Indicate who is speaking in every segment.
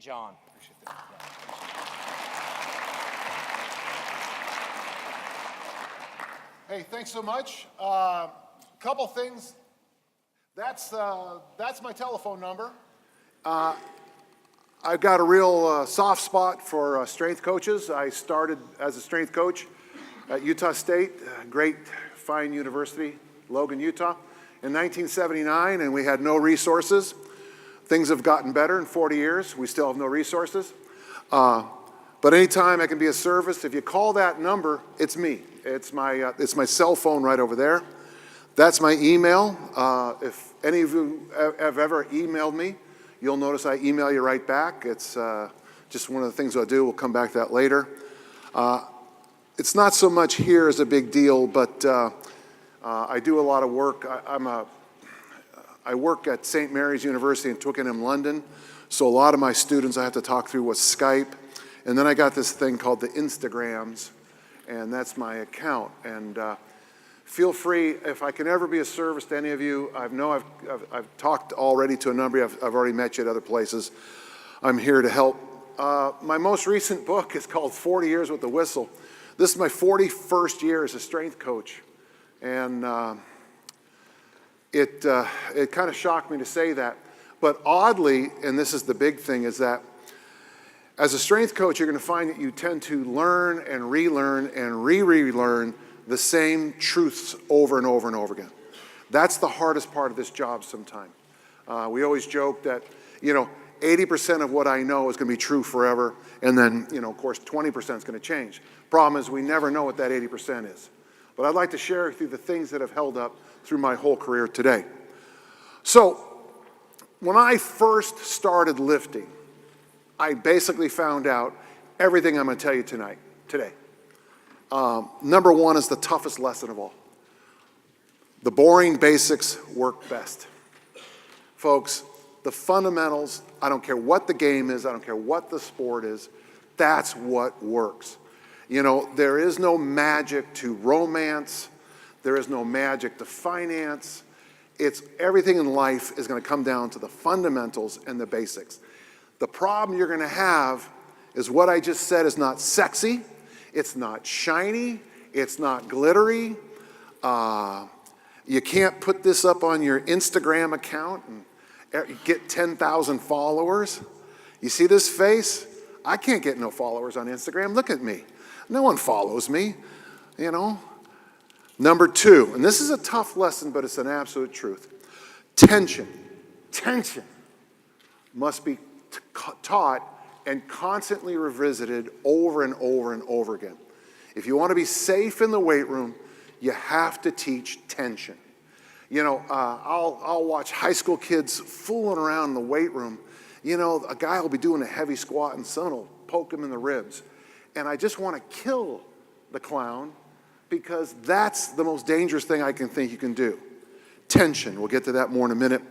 Speaker 1: John.
Speaker 2: Hey, thanks so much. Couple things. That's my telephone number. I've got a real soft spot for strength coaches. I started as a strength coach at Utah State, a great, fine university, Logan, Utah, in 1979, and we had no resources. Things have gotten better in 40 years. We still have no resources. But anytime I can be of service, if you call that number, it's me. It's my cell phone right over there. That's my email. If any of you have ever emailed me, you'll notice I email you right back. It's just one of the things I'll do. We'll come back to that later. It's not so much here as a big deal, but I do a lot of work. I work at St. Mary's University in Twickenham, London, so a lot of my students I have to talk through with Skype. And then I got this thing called the Instagrams, and that's my account. And feel free, if I can ever be of service to any of you, I've talked already to a number of you. I've already met you at other places. I'm here to help. My most recent book is called 40 Years with the Whistle. This is my 41st year as a strength coach. And it kind of shocked me to say that. But oddly, and this is the big thing, is that as a strength coach, you're going to find that you tend to learn and relearn and relearn the same truths over and over and over again. That's the hardest part of this job sometimes. We always joke that, 80% of what I know is going to be true forever, and then, of course, 20% is going to change. Problem is, we never know what that 80% is. But I'd like to share with you the things that have held up through my whole career today. So, when I first started lifting, I basically found out everything I'm going to tell you today. Number one is the toughest lesson of all. The boring basics work best. Folks, the fundamentals, I don't care what the game is, I don't care what the sport is, that's what works. There is no magic to romance, there is no magic to finance. Everything in life is going to come down to the fundamentals and the basics. The problem you're going to have is what I just said is not sexy, it's not shiny, it's not glittery. You can't put this up on your Instagram account and get 10,000 followers. You see this face? I can't get no followers on Instagram. Look at me. No one follows me, Number two, and this is a tough lesson, but it's an absolute truth. Tension must be taught and constantly revisited over and over and over again. If you want to be safe in the weight room, you have to teach tension. I'll watch high school kids fooling around in the weight room. A guy will be doing a heavy squat and someone will poke him in the ribs. And I just want to kill the clown because that's the most dangerous thing I can think you can do. Tension, we'll get to that more in a minute.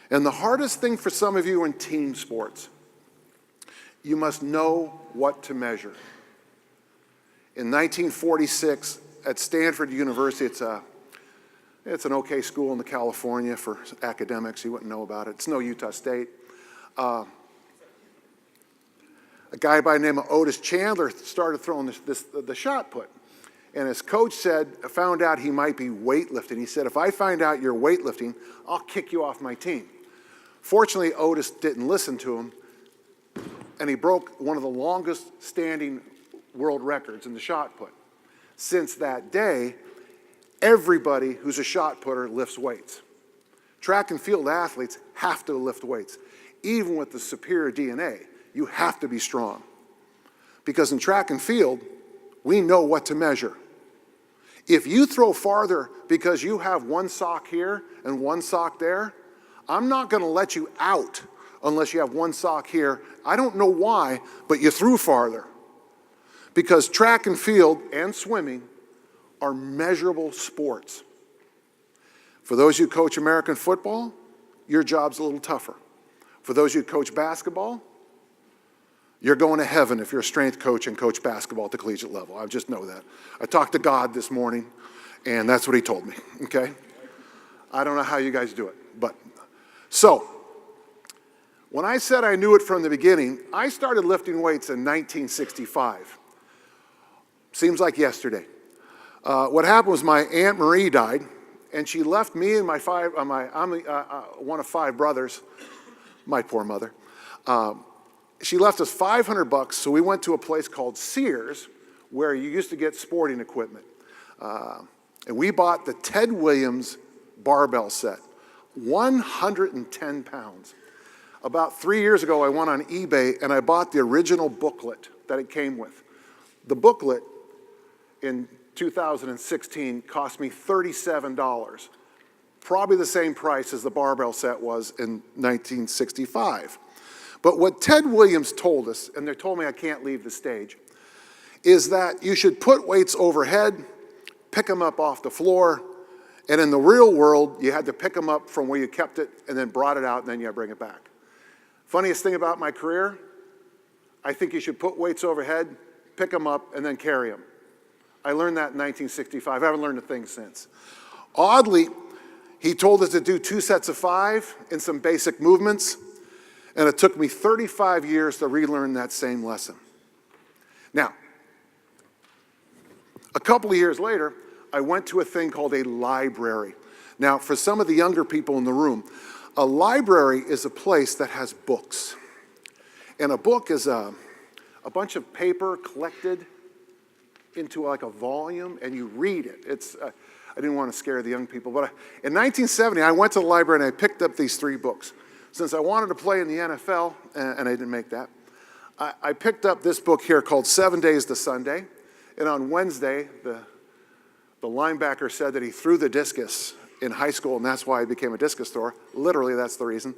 Speaker 2: And the hardest thing for some of you in team sports, you must know what to measure. In 1946 at Stanford University, it's an okay school in California for academics. You wouldn't know about it. It's no Utah State. A guy by the name of Otis Chandler started throwing the shot put. And his coach found out he might be weightlifting. He said, if I find out you're weightlifting, I'll kick you off my team. Fortunately, Otis didn't listen to him, and he broke one of the longest standing world records in the shot put. Since that day, everybody who's a shot putter lifts weights. Track and field athletes have to lift weights. Even with the superior DNA, you have to be strong. Because in track and field, we know what to measure. If you throw farther because you have one sock here and one sock there, I'm not going to let you out unless you have one sock here. I don't know why, but you threw farther. Because track and field and swimming are measurable sports. For those of you who coach American football, your job's a little tougher. For those of you who coach basketball, you're going to heaven if you're a strength coach and coach basketball at the collegiate level. I just know that. I talked to God this morning, and that's what he told me, okay? I don't know how you guys do it, but. So, When I said I knew it from the beginning, I started lifting weights in 1965. Seems like yesterday. What happened was my Aunt Marie died, and she left me and I'm one of 5 brothers, my poor mother. She left us $500, so we went to a place called Sears, where you used to get sporting equipment. And we bought the Ted Williams barbell set, 110 pounds. About 3 years ago, I went on eBay and I bought the original booklet that it came with. The booklet in 2016 cost me $37, probably the same price as the barbell set was in 1965. But what Ted Williams told us, and they told me I can't leave the stage, is that you should put weights overhead, pick them up off the floor, and in the real world, you had to pick them up from where you kept it and then brought it out and then you had to bring it back. Funniest thing about my career, I think you should put weights overhead, pick them up, and then carry them. I learned that in 1965. I haven't learned a thing since. Oddly, he told us to do 2 sets of 5 in some basic movements, and it took me 35 years to relearn that same lesson. Now, a couple of years later, I went to a thing called a library. Now, for some of the younger people in the room, a library is a place that has books. And a book is a bunch of paper collected into like a volume, and you read it. I didn't want to scare the young people, but in 1970, I went to the library and I picked up these 3 books. Since I wanted to play in the NFL, and I didn't make that, I picked up this book here called 7 Days to Sunday. And on Wednesday, the linebacker said that he threw the discus in high school, and that's why I became a discus thrower. Literally, that's the reason.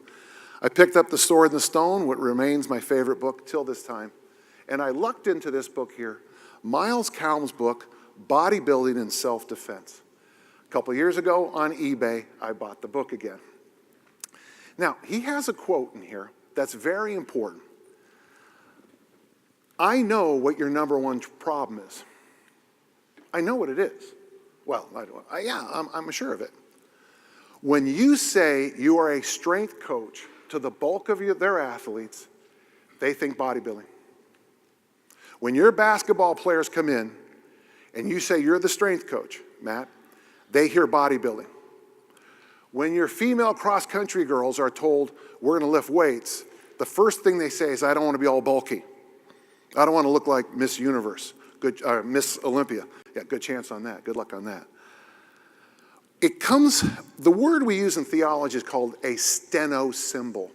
Speaker 2: I picked up The Sword and the Stone, what remains my favorite book till this time. And I lucked into this book here, Miles Kalm's book, Bodybuilding and Self-Defense. A couple years ago on eBay, I bought the book again. Now, he has a quote in here that's very important. I know what your number one problem is. I know what it is. Well, I'm sure of it. When you say you are a strength coach to the bulk of their athletes, they think bodybuilding. When your basketball players come in and you say you're the strength coach, Matt, they hear bodybuilding. When your female cross-country girls are told we're going to lift weights, the first thing they say is, I don't want to be all bulky. I don't want to look like Miss Universe, Miss Olympia. Yeah, good chance on that. Good luck on that. The word we use in theology is called a steno symbol.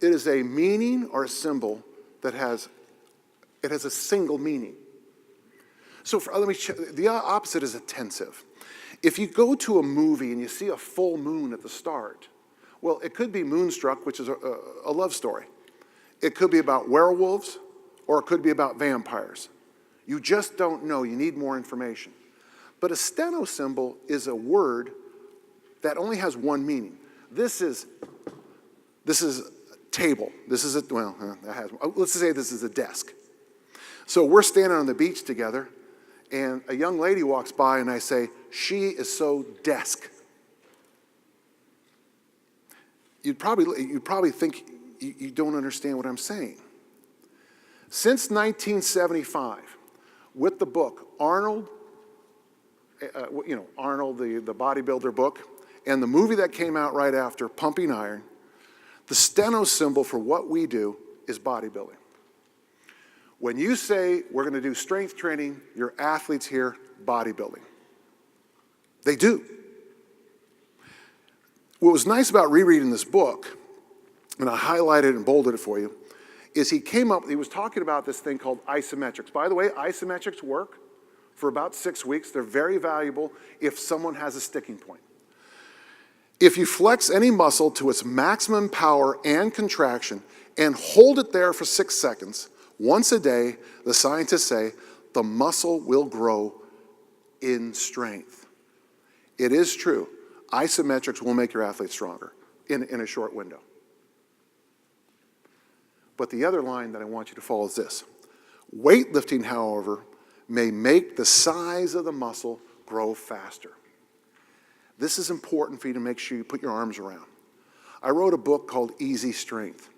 Speaker 2: It is a meaning or a symbol that has a single meaning. So the opposite is attentive. If you go to a movie and you see a full moon at the start, well, it could be Moonstruck, which is a love story. It could be about werewolves, or it could be about vampires. You just don't know. You need more information. But a steno symbol is a word that only has one meaning. This is table. This is let's say this is a desk. So we're standing on the beach together, and a young lady walks by, and I say, she is so desk. You'd probably think you don't understand what I'm saying. Since 1975, with the book Arnold, Arnold, the bodybuilder book, and the movie that came out right after, Pumping Iron, the steno symbol for what we do is bodybuilding. When you say we're going to do strength training, your athletes hear bodybuilding. They do. What was nice about rereading this book, and I highlighted and bolded it for you, is he was talking about this thing called isometrics. By the way, isometrics work for about 6 weeks. They're very valuable if someone has a sticking point. If you flex any muscle to its maximum power and contraction and hold it there for 6 seconds, once a day, the scientists say, the muscle will grow in strength. It is true. Isometrics will make your athlete stronger in a short window. But the other line that I want you to follow is this. Weightlifting, however, may make the size of the muscle grow faster. This is important for you to make sure you put your arms around. I wrote a book called Easy Strength.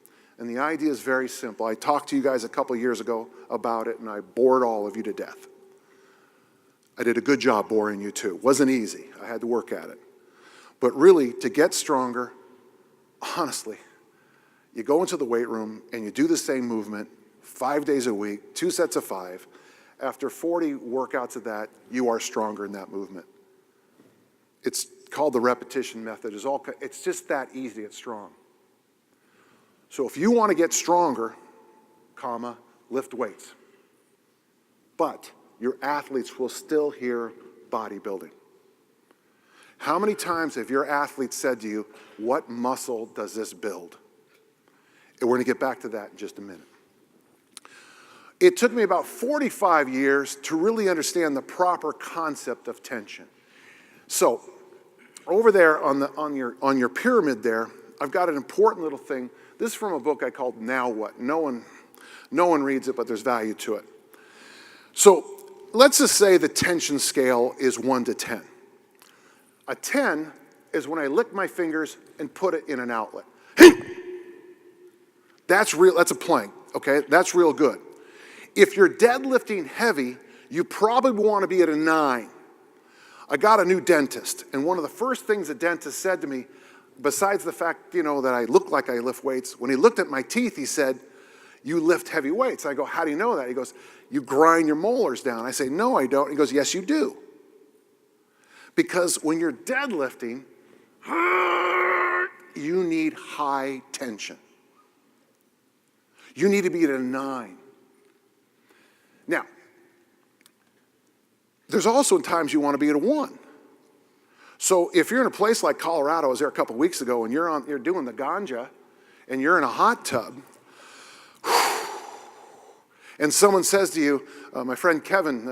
Speaker 2: And the idea is very simple. I talked to you guys a couple years ago about it, and I bored all of you to death. I did a good job boring you too. It wasn't easy. I had to work at it. But really, to get stronger, honestly, you go into the weight room and you do the same movement 5 days a week, 2 sets of 5. After 40 workouts of that, you are stronger in that movement. It's called the repetition method. It's just that easy to get strong. So if you want to get stronger, lift weights. But your athletes will still hear bodybuilding. How many times have your athletes said to you, what muscle does this build? And we're going to get back to that in just a minute. It took me about 45 years to really understand the proper concept of tension. So over there on your pyramid there, I've got an important little thing. This is from a book I called Now What? No one reads it, but there's value to it. So let's just say the tension scale is 1 to 10. A 10 is when I lick my fingers and put it in an outlet. That's real, that's a plank, okay? That's real good. If you're deadlifting heavy, you probably want to be at a 9. I got a new dentist, and one of the first things the dentist said to me, besides the fact, that I look like I lift weights, when he looked at my teeth, he said, you lift heavy weights. I go, how do you know that? He goes, you grind your molars down. I say, no, I don't. He goes, yes, you do. Because when you're deadlifting, you need high tension. You need to be at a 9. Now, there's also times you want to be at a 1. So if you're in a place like Colorado, I was there a couple weeks ago, and you're doing the ganja, and you're in a hot tub, and someone says to you, my friend Kevin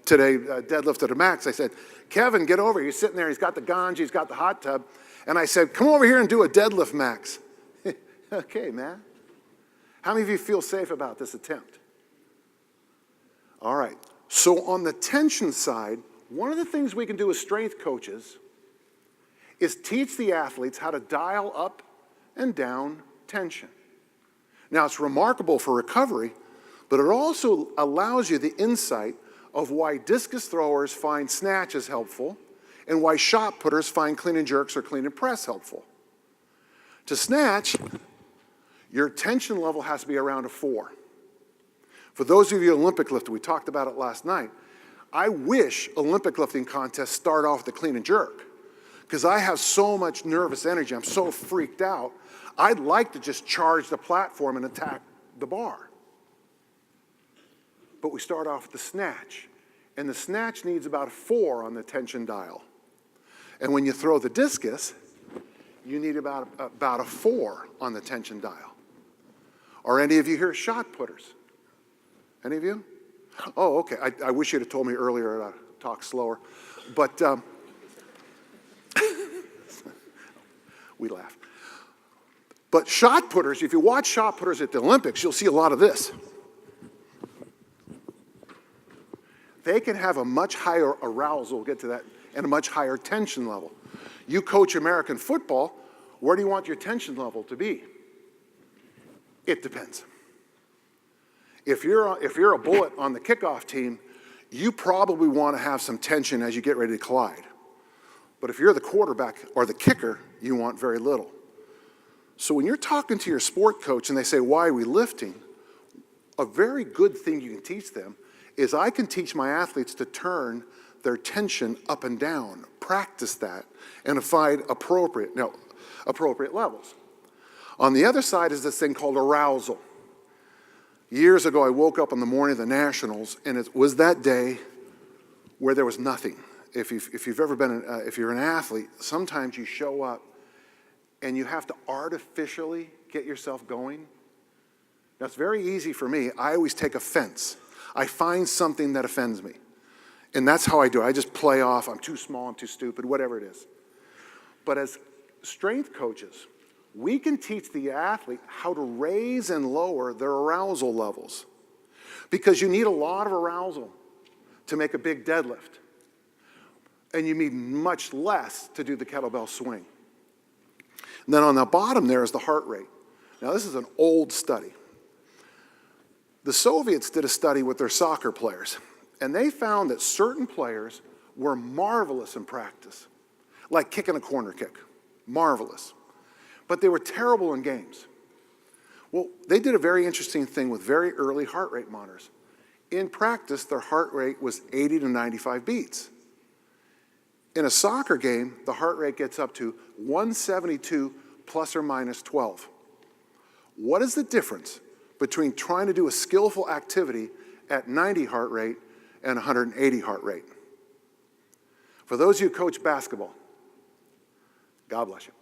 Speaker 2: today deadlifted a max. I said, Kevin, get over here. He's sitting there. He's got the ganja. He's got the hot tub. And I said, come over here and do a deadlift max. Okay, man. How many of you feel safe about this attempt? All right. So on the tension side, one of the things we can do as strength coaches is teach the athletes how to dial up and down tension. Now, it's remarkable for recovery, but it also allows you the insight of why discus throwers find snatches helpful and why shot putters find clean and jerks or clean and press helpful. To snatch, your tension level has to be around a 4. For those of you Olympic lifter, we talked about it last night, I wish Olympic lifting contests start off with the clean and jerk, because I have so much nervous energy. I'm so freaked out. I'd like to just charge the platform and attack the bar. But we start off with the snatch, and the snatch needs about a 4 on the tension dial. And when you throw the discus, you need about a 4 on the tension dial. Are any of you here shot putters? Any of you? Oh, okay. I wish you'd have told me earlier to talk slower. But we laugh. But shot putters, if you watch shot putters at the Olympics, you'll see a lot of this. They can have a much higher arousal, we'll get to that, and a much higher tension level. You coach American football, where do you want your tension level to be? It depends. If you're a bullet on the kickoff team, you probably want to have some tension as you get ready to collide. But if you're the quarterback or the kicker, you want very little. So when you're talking to your sport coach and they say, why are we lifting? A very good thing you can teach them is I can teach my athletes to turn their tension up and down, practice that, and find appropriate levels. On the other side is this thing called arousal. Years ago, I woke up on the morning of the Nationals, and it was that day where there was nothing. If you're an athlete, sometimes you show up and you have to artificially get yourself going. Now, it's very easy for me. I always take offense. I find something that offends me. And that's how I do it. I just play off, I'm too small, I'm too stupid, whatever it is. But as strength coaches, we can teach the athlete how to raise and lower their arousal levels. Because you need a lot of arousal to make a big deadlift. And you need much less to do the kettlebell swing. And then on the bottom there is the heart rate. Now, this is an old study. The Soviets did a study with their soccer players, and they found that certain players were marvelous in practice, like kicking a corner kick, marvelous. But they were terrible in games. Well, they did a very interesting thing with very early heart rate monitors. In practice, their heart rate was 80 to 95 beats. In a soccer game, the heart rate gets up to 172 plus or minus 12. What is the difference between trying to do a skillful activity at 90 heart rate and 180 heart rate? For those of you who coach basketball, God bless you.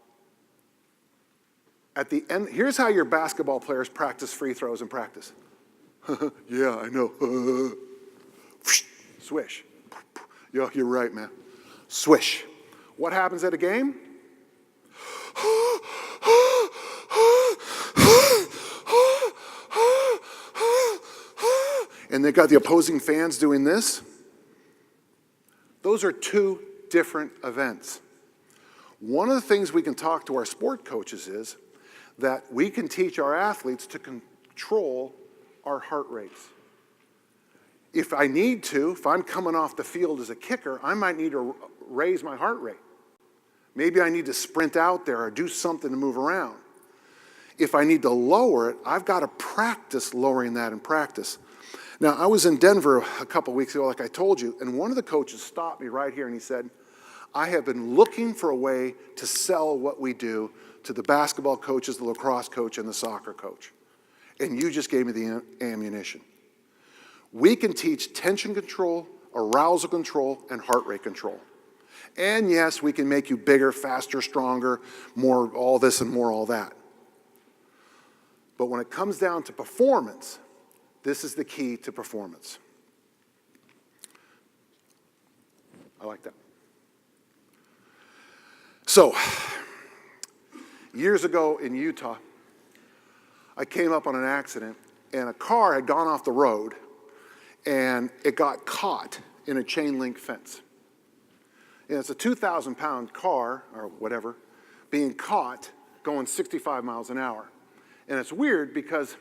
Speaker 2: At the end, here's how your basketball players practice free throws in practice. Yeah, I know. Swish. Yeah, you're right, man. Swish. What happens at a game? And they got the opposing fans doing this. Those are two different events. One of the things we can talk to our sport coaches is that we can teach our athletes to control our heart rates. If I need to, if I'm coming off the field as a kicker, I might need to raise my heart rate. Maybe I need to sprint out there or do something to move around. If I need to lower it, I've got to practice lowering that in practice. Now, I was in Denver a couple weeks ago, like I told you, and one of the coaches stopped me right here and he said, I have been looking for a way to sell what we do to the basketball coaches, the lacrosse coach, and the soccer coach. And you just gave me the ammunition. We can teach tension control, arousal control, and heart rate control. And yes, we can make you bigger, faster, stronger, more all this and more all that. But when it comes down to performance, this is the key to performance. I like that. So, years ago in Utah, I came up on an accident, and a car had gone off the road, and it got caught in a chain link fence. And it's a 2,000-pound car, or whatever, being caught going 65 miles an hour. And it's weird because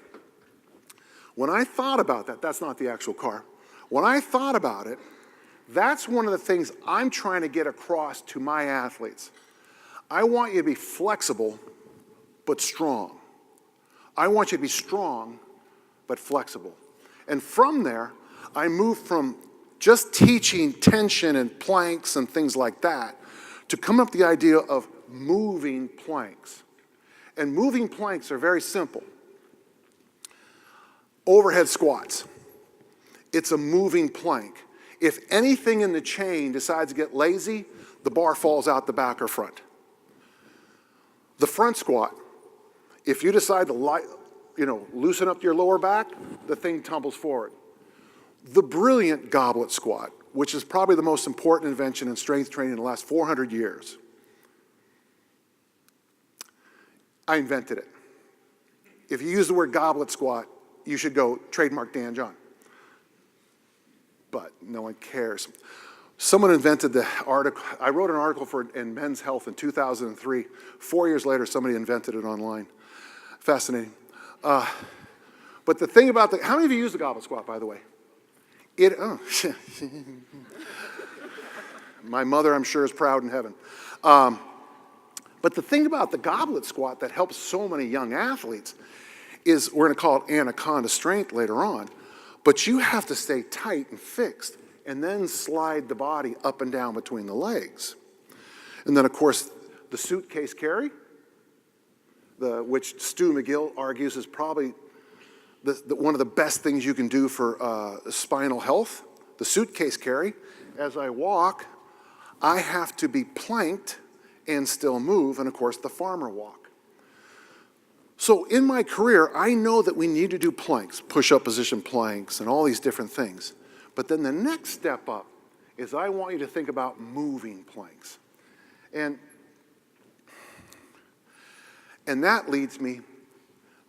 Speaker 2: when I thought about that, that's not the actual car. When I thought about it, that's one of the things I'm trying to get across to my athletes. I want you to be flexible, but strong. I want you to be strong, but flexible. And from there, I moved from just teaching tension and planks and things like that to come up with the idea of moving planks. And moving planks are very simple. Overhead squats. It's a moving plank. If anything in the chain decides to get lazy, the bar falls out the back or front. The front squat, if you decide to loosen up your lower back, the thing tumbles forward. The brilliant goblet squat, which is probably the most important invention in strength training in the last 400 years. I invented it. If you use the word goblet squat, you should go trademark Dan John. But no one cares. Someone invented the article. I wrote an article in Men's Health in 2003. 4 years later, somebody invented it online. Fascinating. But the thing about how many of you use the goblet squat, by the way? My mother, I'm sure, is proud in heaven. But the thing about the goblet squat that helps so many young athletes is, we're going to call it anaconda strength later on, but you have to stay tight and fixed and then slide the body up and down between the legs. And then, of course, the suitcase carry, which Stu McGill argues is probably one of the best things you can do for spinal health, the suitcase carry. As I walk, I have to be planked and still move, and of course, the farmer walk. So in my career, I know that we need to do planks, push-up position planks, and all these different things. But then the next step up is I want you to think about moving planks. And that leads me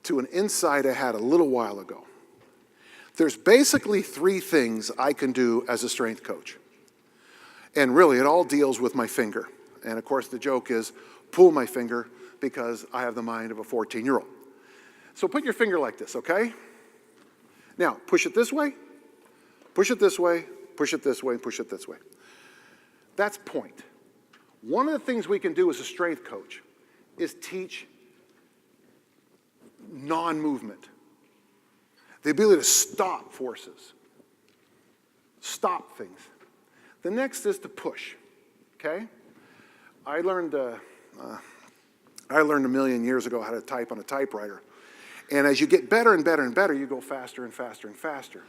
Speaker 2: to an insight I had a little while ago. There's basically 3 things I can do as a strength coach. And really, it all deals with my finger. And of course, the joke is, pull my finger, because I have the mind of a 14-year-old. So put your finger like this, okay? Now, push it this way, push it this way, push it this way, and push it this way. That's point. One of the things we can do as a strength coach is teach non-movement. The ability to stop forces, stop things. The next is to push, okay? I learned a million years ago how to type on a typewriter. And as you get better and better and better, you go faster and faster and faster.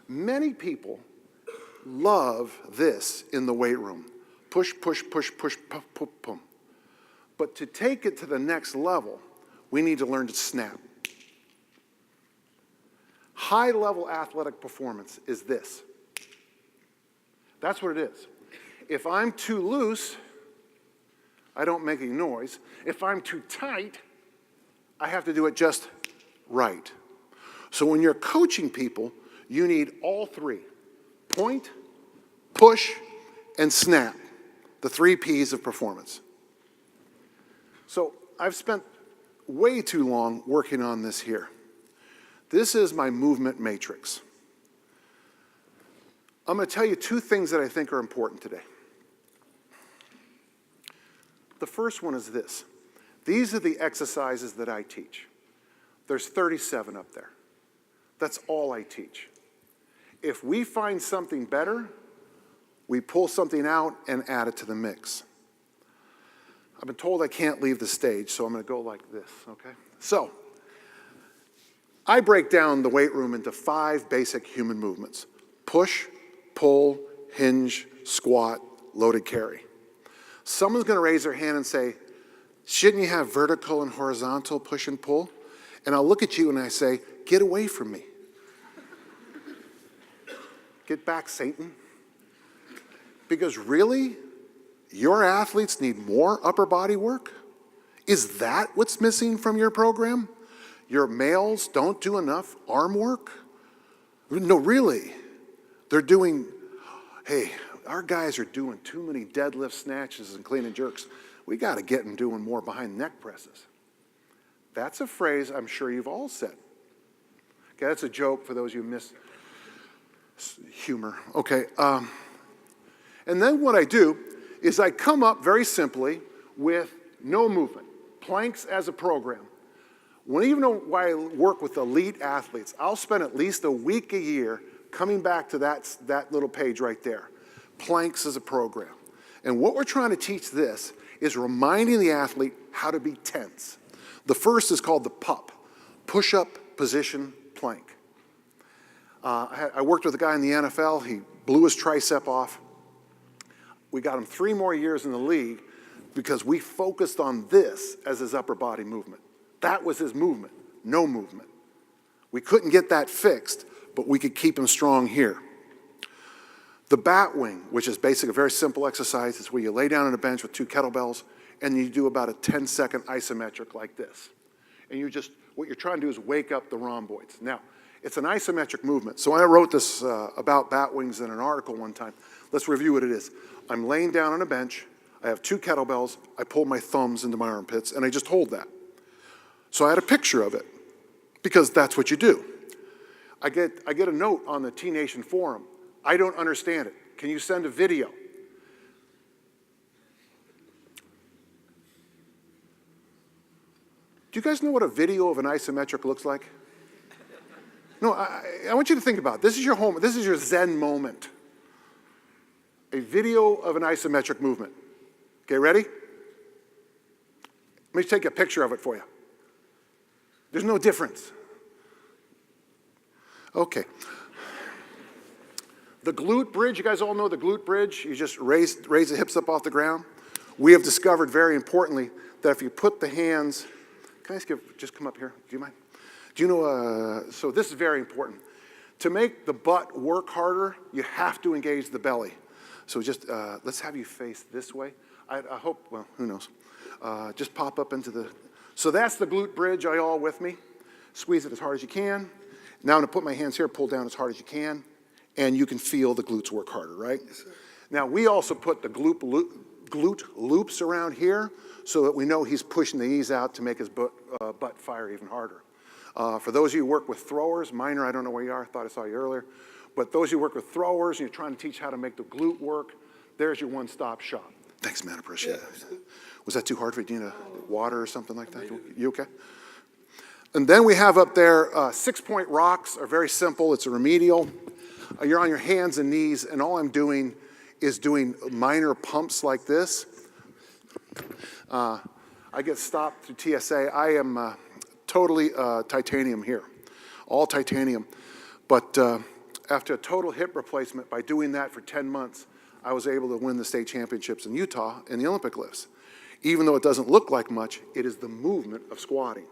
Speaker 2: Many people love this in the weight room. Push, push, push, push, puff, puff, pum. But to take it to the next level, we need to learn to snap. High-level athletic performance is this. That's what it is. If I'm too loose, I don't make any noise. If I'm too tight, I have to do it just right. So when you're coaching people, you need all three. Point, push, and snap. The 3 Ps of performance. So I've spent way too long working on this here. This is my movement matrix. I'm going to tell you 2 things that I think are important today. The first one is this. These are the exercises that I teach. There's 37 up there. That's all I teach. If we find something better, we pull something out and add it to the mix. I've been told I can't leave the stage, so I'm going to go like this, okay? So, I break down the weight room into 5 basic human movements. Push, pull, hinge, squat, loaded carry. Someone's going to raise their hand and say, shouldn't you have vertical and horizontal push and pull? And I'll look at you and I say, get away from me. Get back, Satan. Because really, your athletes need more upper body work? Is that what's missing from your program? Your males don't do enough arm work? No, really. They're doing, hey, our guys are doing too many deadlift snatches and clean and jerks. We got to get them doing more behind neck presses. That's a phrase I'm sure you've all said. Okay, that's a joke for those of you who miss humor. Okay, and then what I do is I come up very simply with no movement, planks as a program. When even though I work with elite athletes, I'll spend at least a week a year coming back to that little page right there. Planks as a program. And what we're trying to teach this is reminding the athlete how to be tense. The first is called the PUP, push-up position plank. I worked with a guy in the NFL. He blew his tricep off. We got him 3 more years in the league because we focused on this as his upper body movement. That was his movement, no movement. We couldn't get that fixed, but we could keep him strong here. The bat wing, which is basically a very simple exercise, is where you lay down on a bench with 2 kettlebells and you do about a 10-second isometric like this. And what you're trying to do is wake up the rhomboids. Now, it's an isometric movement. So I wrote this about bat wings in an article one time. Let's review what it is. I'm laying down on a bench. I have 2 kettlebells. I pull my thumbs into my armpits, and I just hold that. So I had a picture of it, because that's what you do. I get a note on the T-Nation forum. I don't understand it. Can you send a video? Do you guys know what a video of an isometric looks like? No, I want you to think about it. This is your home. This is your Zen moment. A video of an isometric movement. Okay, ready? Let me take a picture of it for you. There's no difference. Okay. The glute bridge, you guys all know the glute bridge? You just raise the hips up off the ground. We have discovered very importantly that if you put the hands, can I just come up here? Do you mind? Do you know, so this is very important. To make the butt work harder, you have to engage the belly. So just, let's have you face this way. I hope, well, who knows. Just pop up into the, so that's the glute bridge. Are you all with me? Squeeze it as hard as you can. Now I'm gonna put my hands here, pull down as hard as you can, and you can feel the glutes work harder, right? Yes, now we also put the glute loops around here so that we know he's pushing the knees out to make his butt fire even harder. For those of you who work with throwers, minor, I don't know where you are, I thought I saw you earlier, but those of you who work with throwers and you're trying to teach how to make the glute work, there's your one-stop shop. Thanks, man, I appreciate it. Was that too hard for you? Do you need water or something like that? You okay? And then we have up there 6-point rocks are very simple. It's a remedial. You're on your hands and knees, and all I'm doing is doing minor pumps like this. I get stopped through TSA. I am totally titanium here, all titanium. But after a total hip replacement, by doing that for 10 months, I was able to win the state championships in Utah in the Olympic lifts. Even though it doesn't look like much, it is the movement of squatting.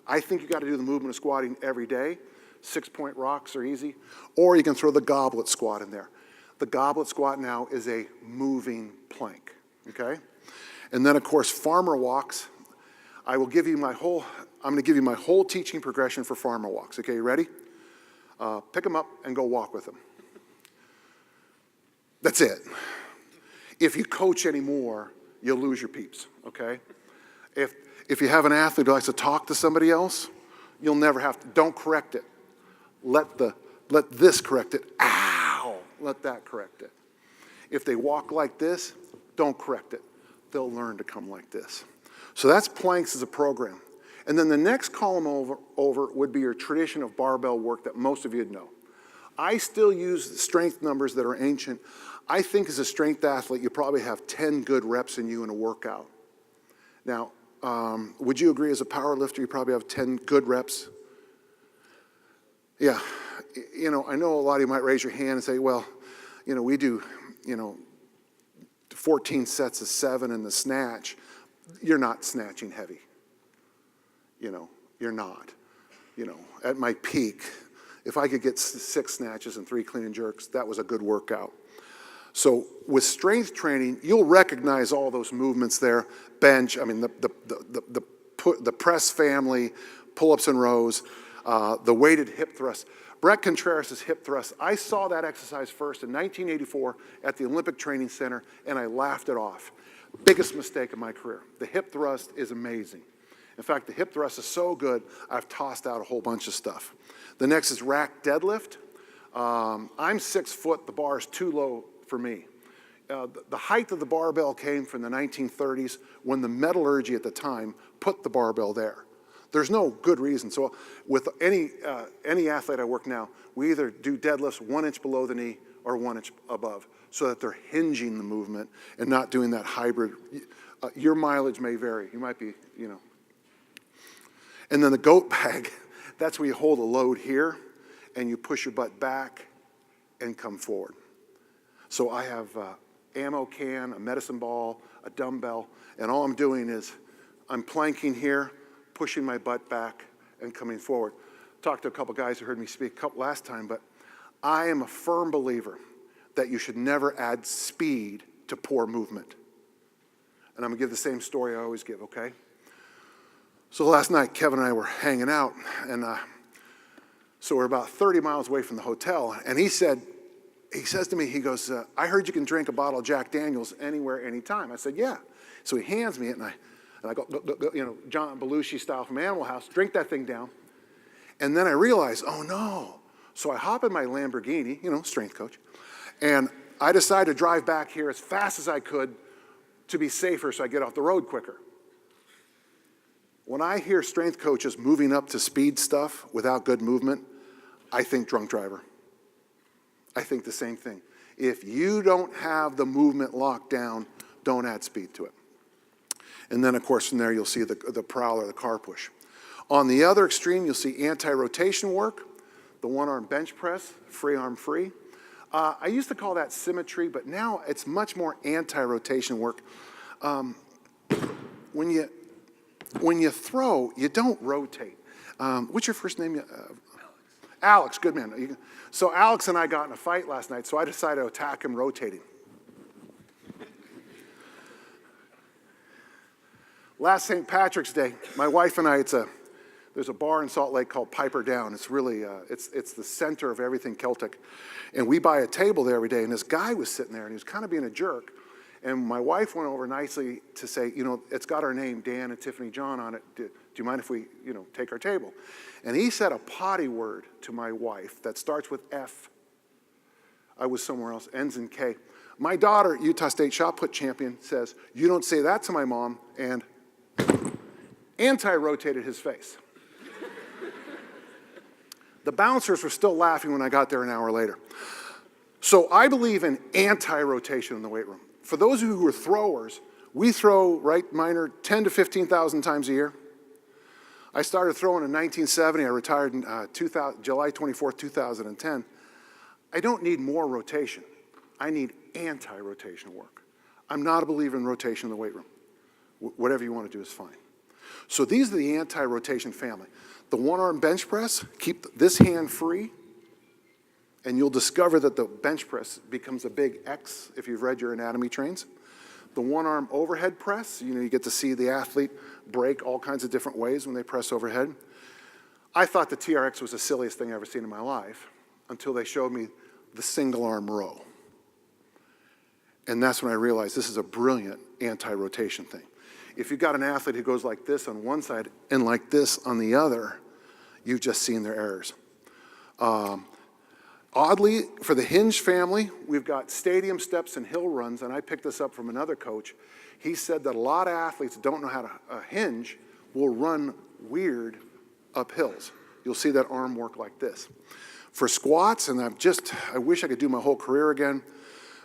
Speaker 2: I think you got to do the movement of squatting every day. 6-point rocks are easy. Or you can throw the goblet squat in there. The goblet squat now is a moving plank, okay? And then, of course, farmer walks. I'm going to give you my whole teaching progression for farmer walks. Okay, you ready? Pick them up and go walk with them. That's it. If you coach anymore, you'll lose your peeps, okay? If you have an athlete who likes to talk to somebody else, you'll never have to. Don't correct it. Let this correct it. Ow! Let that correct it. If they walk like this, don't correct it. They'll learn to come like this. So that's planks as a program. And then the next column over would be your tradition of barbell work that most of you know. I still use strength numbers that are ancient. I think as a strength athlete, you probably have 10 good reps in you in a workout. Now, would you agree as a power lifter, you probably have 10 good reps? Yeah, you know, I know a lot of you might raise your hand and say, well, you know, we do, 14 sets of 7 in the snatch. You're not snatching heavy. You're not. At my peak, if I could get 6 snatches and 3 clean and jerks, that was a good workout. So with strength training, you'll recognize all those movements there. Bench, I mean, the press family, pull-ups and rows, the weighted hip thrust. Brett Contreras' hip thrust, I saw that exercise first in 1984 at the Olympic Training Center, and I laughed it off. Biggest mistake of my career. The hip thrust is amazing. In fact, the hip thrust is so good, I've tossed out a whole bunch of stuff. The next is rack deadlift. I'm 6 foot, the bar is too low for me. The height of the barbell came from the 1930s when the metallurgy at the time put the barbell there. There's no good reason. So with any athlete I work now, we either do deadlifts 1 inch below the knee or 1 inch above so that they're hinging the movement and not doing that hybrid. Your mileage may vary. You might be, And then the goat bag, that's where you hold a load here and you push your butt back and come forward. So I have ammo can, a medicine ball, a dumbbell, and all I'm doing is I'm planking here, pushing my butt back and coming forward. Talked to a couple guys who heard me speak last time, but I am a firm believer that you should never add speed to poor movement. And I'm gonna give the same story I always give, okay? So last night, Kevin and I were hanging out, and so we're about 30 miles away from the hotel, and he says to me, he goes, I heard you can drink a bottle of Jack Daniels anywhere, anytime. I said, yeah. So he hands me it, and I go, John Belushi style from Animal House, drink that thing down. And then I realized, oh no. So I hop in my Lamborghini, strength coach, and I decided to drive back here as fast as I could to be safer so I get off the road quicker. When I hear strength coaches moving up to speed stuff without good movement, I think drunk driver. I think the same thing. If you don't have the movement locked down, don't add speed to it. And then, of course, from there you'll see the prowler, the car push. On the other extreme, you'll see anti-rotation work, the one-arm bench press, free arm free. I used to call that symmetry, but now it's much more anti-rotation work. When you throw, you don't rotate. What's your first name? Alex, good man. So Alex and I got in a fight last night, so I decided to attack him rotating. Last St. Patrick's Day, my wife and I, there's a bar in Salt Lake called Piper Down. It's really, it's the center of everything Celtic. And we buy a table there every day, and this guy was sitting there, and he was kind of being a jerk. And my wife went over nicely to say, it's got our name, Dan and Tiffany John, on it. Do you mind if we, take our table? And he said a potty word to my wife that starts with F. I was somewhere else, ends in K. My daughter, Utah State shot put champion, says, "You don't say that to my mom," and anti-rotated his face. The bouncers were still laughing when I got there an hour later. So I believe in anti-rotation in the weight room. For those of you who are throwers, we throw, right, Minor, 10 to 15,000 times a year. I started throwing in 1970. I retired in July 24th, 2010. I don't need more rotation. I need anti-rotation work. I'm not a believer in rotation in the weight room. Whatever you want to do is fine. So these are the anti-rotation family. The one-arm bench press, keep this hand free, and you'll discover that the bench press becomes a big X if you've read your anatomy trains. The one-arm overhead press, you get to see the athlete break all kinds of different ways when they press overhead. I thought the TRX was the silliest thing I've ever seen in my life until they showed me the single-arm row. And that's when I realized this is a brilliant anti-rotation thing. If you've got an athlete who goes like this on one side and like this on the other, you've just seen their errors. Oddly, for the hinge family, we've got stadium steps and hill runs, and I picked this up from another coach. He said that a lot of athletes don't know how to hinge will run weird up hills. You'll see that arm work like this. For squats, and I wish I could do my whole career again,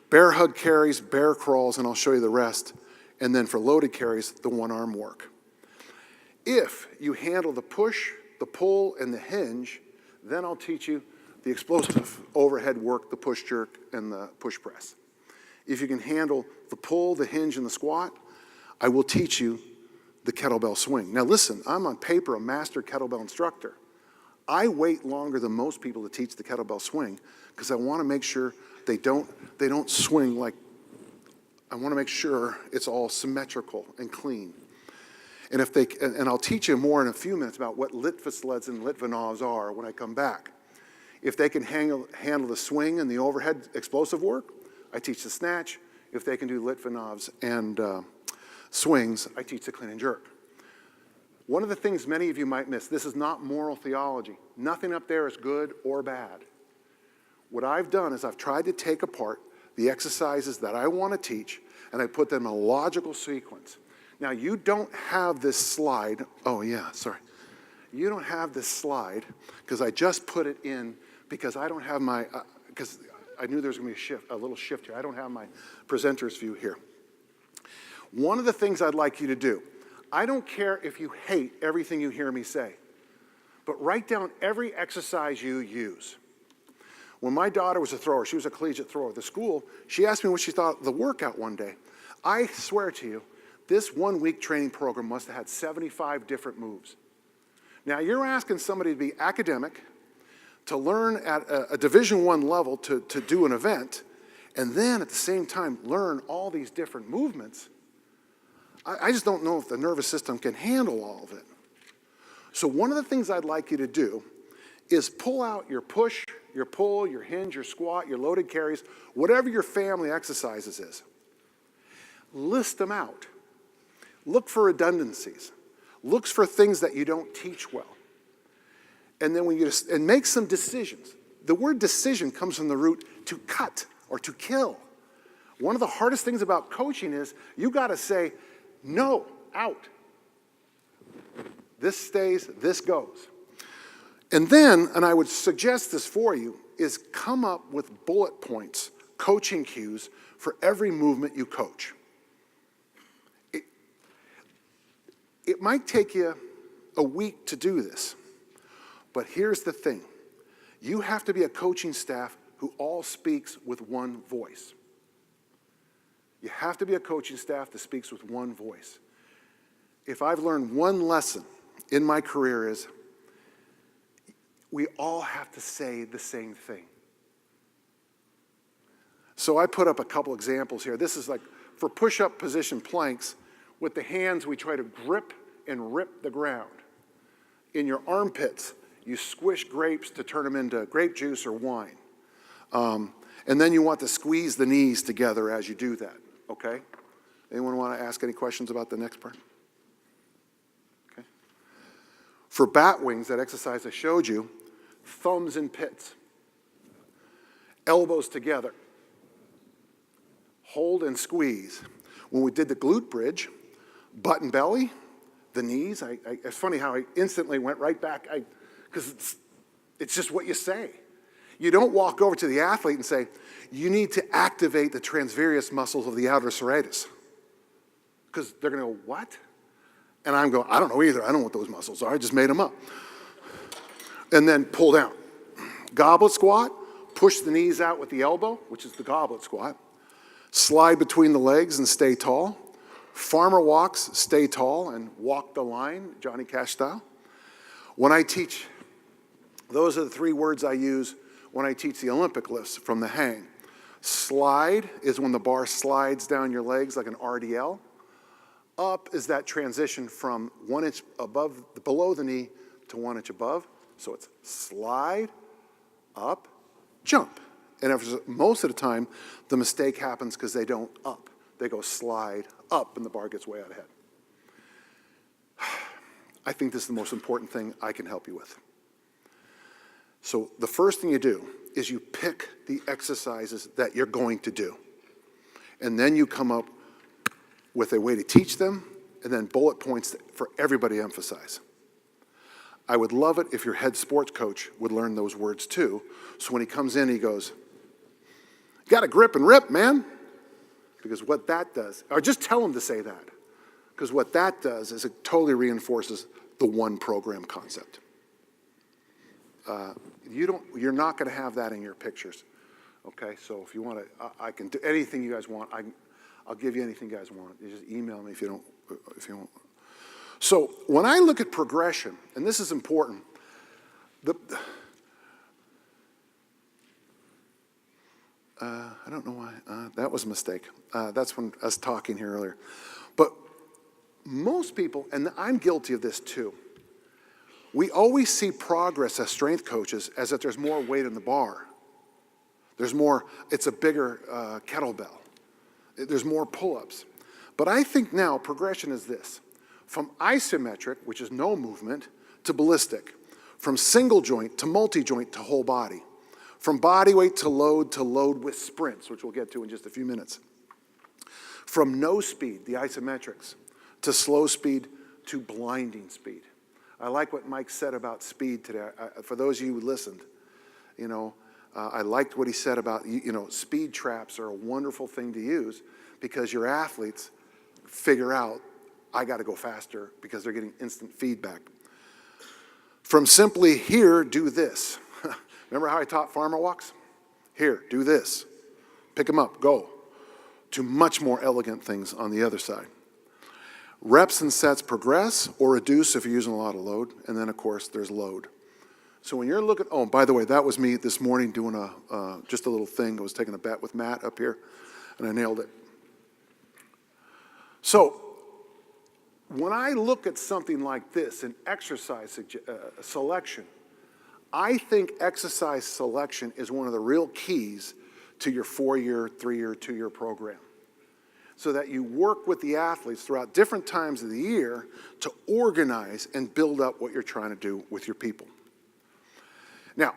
Speaker 2: bear hug carries, bear crawls, and I'll show you the rest. And then for loaded carries, the one arm work. If you handle the push, the pull, and the hinge, then I'll teach you the explosive overhead work, the push jerk, and the push press. If you can handle the pull, the hinge, and the squat, I will teach you the kettlebell swing. Now listen, I'm on paper a master kettlebell instructor. I wait longer than most people to teach the kettlebell swing because I want to make sure they don't swing like, I want to make sure it's all symmetrical and clean. And I'll teach you more in a few minutes about what Litvasleds and Litvinovs are when I come back. If they can handle the swing and the overhead explosive work, I teach the snatch. If they can do Litvinovs and swings, I teach the clean and jerk. One of the things many of you might miss, this is not moral theology. Nothing up there is good or bad. What I've done is I've tried to take apart the exercises that I want to teach, and I put them in a logical sequence. Now, you don't have this slide. Oh, yeah, sorry. You don't have this slide because I just put it in because I don't have my, because I knew there was going to be a little shift here. I don't have my presenter's view here. One of the things I'd like you to do, I don't care if you hate everything you hear me say, but write down every exercise you use. When my daughter was a thrower, she was a collegiate thrower at the school, she asked me what she thought of the workout one day. I swear to you, this 1 week training program must have had 75 different moves. Now you're asking somebody to be academic, to learn at a Division I level to do an event, and then at the same time learn all these different movements. I just don't know if the nervous system can handle all of it. So one of the things I'd like you to do is pull out your push, your pull, your hinge, your squat, your loaded carries, whatever your family exercises is. List them out. Look for redundancies. Look for things that you don't teach well. And then and make some decisions. The word decision comes from the root to cut or to kill. One of the hardest things about coaching is you got to say, no, out. This stays, this goes. And then, and I would suggest this for you, is come up with bullet points, coaching cues for every movement you coach. It might take you a week to do this, but here's the thing. You have to be a coaching staff who all speaks with one voice. You have to be a coaching staff that speaks with one voice. If I've learned one lesson in my career is we all have to say the same thing. So I put up a couple examples here. This is like for push-up position planks. With the hands, we try to grip and rip the ground. In your armpits, you squish grapes to turn them into grape juice or wine. And then you want to squeeze the knees together as you do that. okay? Anyone want to ask any questions about the next part? Okay. For bat wings, that exercise I showed you, thumbs in pits, elbows together, hold and squeeze. When we did the glute bridge, butt and belly, the knees, it's funny how I instantly went right back, because it's just what you say. You don't walk over to the athlete and say, you need to activate the transverse muscles of the outer serratus. Because they're going to go, what? And I'm going, I don't know either. I don't know what those muscles are. I just made them up. And then pull down. Goblet squat, push the knees out with the elbow, which is the goblet squat. Slide between the legs and stay tall. Farmer walks, stay tall and walk the line, Johnny Cash style. When I teach, those are the 3 words I use when I teach the Olympic lifts from the hang. Slide is when the bar slides down your legs like an RDL. Up is that transition from 1 inch above, below the knee to 1 inch above. So it's slide, up, jump. And most of the time, the mistake happens because they don't up. They go slide up and the bar gets way out ahead. I think this is the most important thing I can help you with. So the first thing you do is you pick the exercises that you're going to do. And then you come up with a way to teach them, and then bullet points for everybody to emphasize. I would love it if your head sports coach would learn those words too, so when he comes in, he goes, got to grip and rip, man. Because what that does, or just tell him to say that, because what that does is it totally reinforces the one program concept. You're not going to have that in your pictures, okay? So if you want to, I can do anything you guys want. I'll give you anything you guys want. You just email me if you don't. So when I look at progression, and this is important, I don't know why, that was a mistake. That's when us talking here earlier. But most people, and I'm guilty of this too, we always see progress as strength coaches as that there's more weight in the bar. There's more, it's a bigger kettlebell. There's more pull-ups. But I think now progression is this. From isometric, which is no movement, to ballistic. From single joint to multi-joint to whole body. From body weight to load with sprints, which we'll get to in just a few minutes. From no speed, the isometrics, to slow speed to blinding speed. I like what Mike said about speed today. For those of you who listened, you know, I liked what he said about, you know, speed traps are a wonderful thing to use because your athletes figure out, I got to go faster because they're getting instant feedback. From simply here, do this. Remember how I taught farmer walks? Here, do this. Pick them up, go. To much more elegant things on the other side. Reps and sets progress or reduce if you're using a lot of load. And then, of course, there's load. So when you're looking, oh, by the way, that was me this morning doing just a little thing. I was taking a bet with Matt up here, and I nailed it. So when I look at something like this, an exercise selection, I think exercise selection is one of the real keys to your 4-year, 3-year, 2-year program. So that you work with the athletes throughout different times of the year to organize and build up what you're trying to do with your people. Now,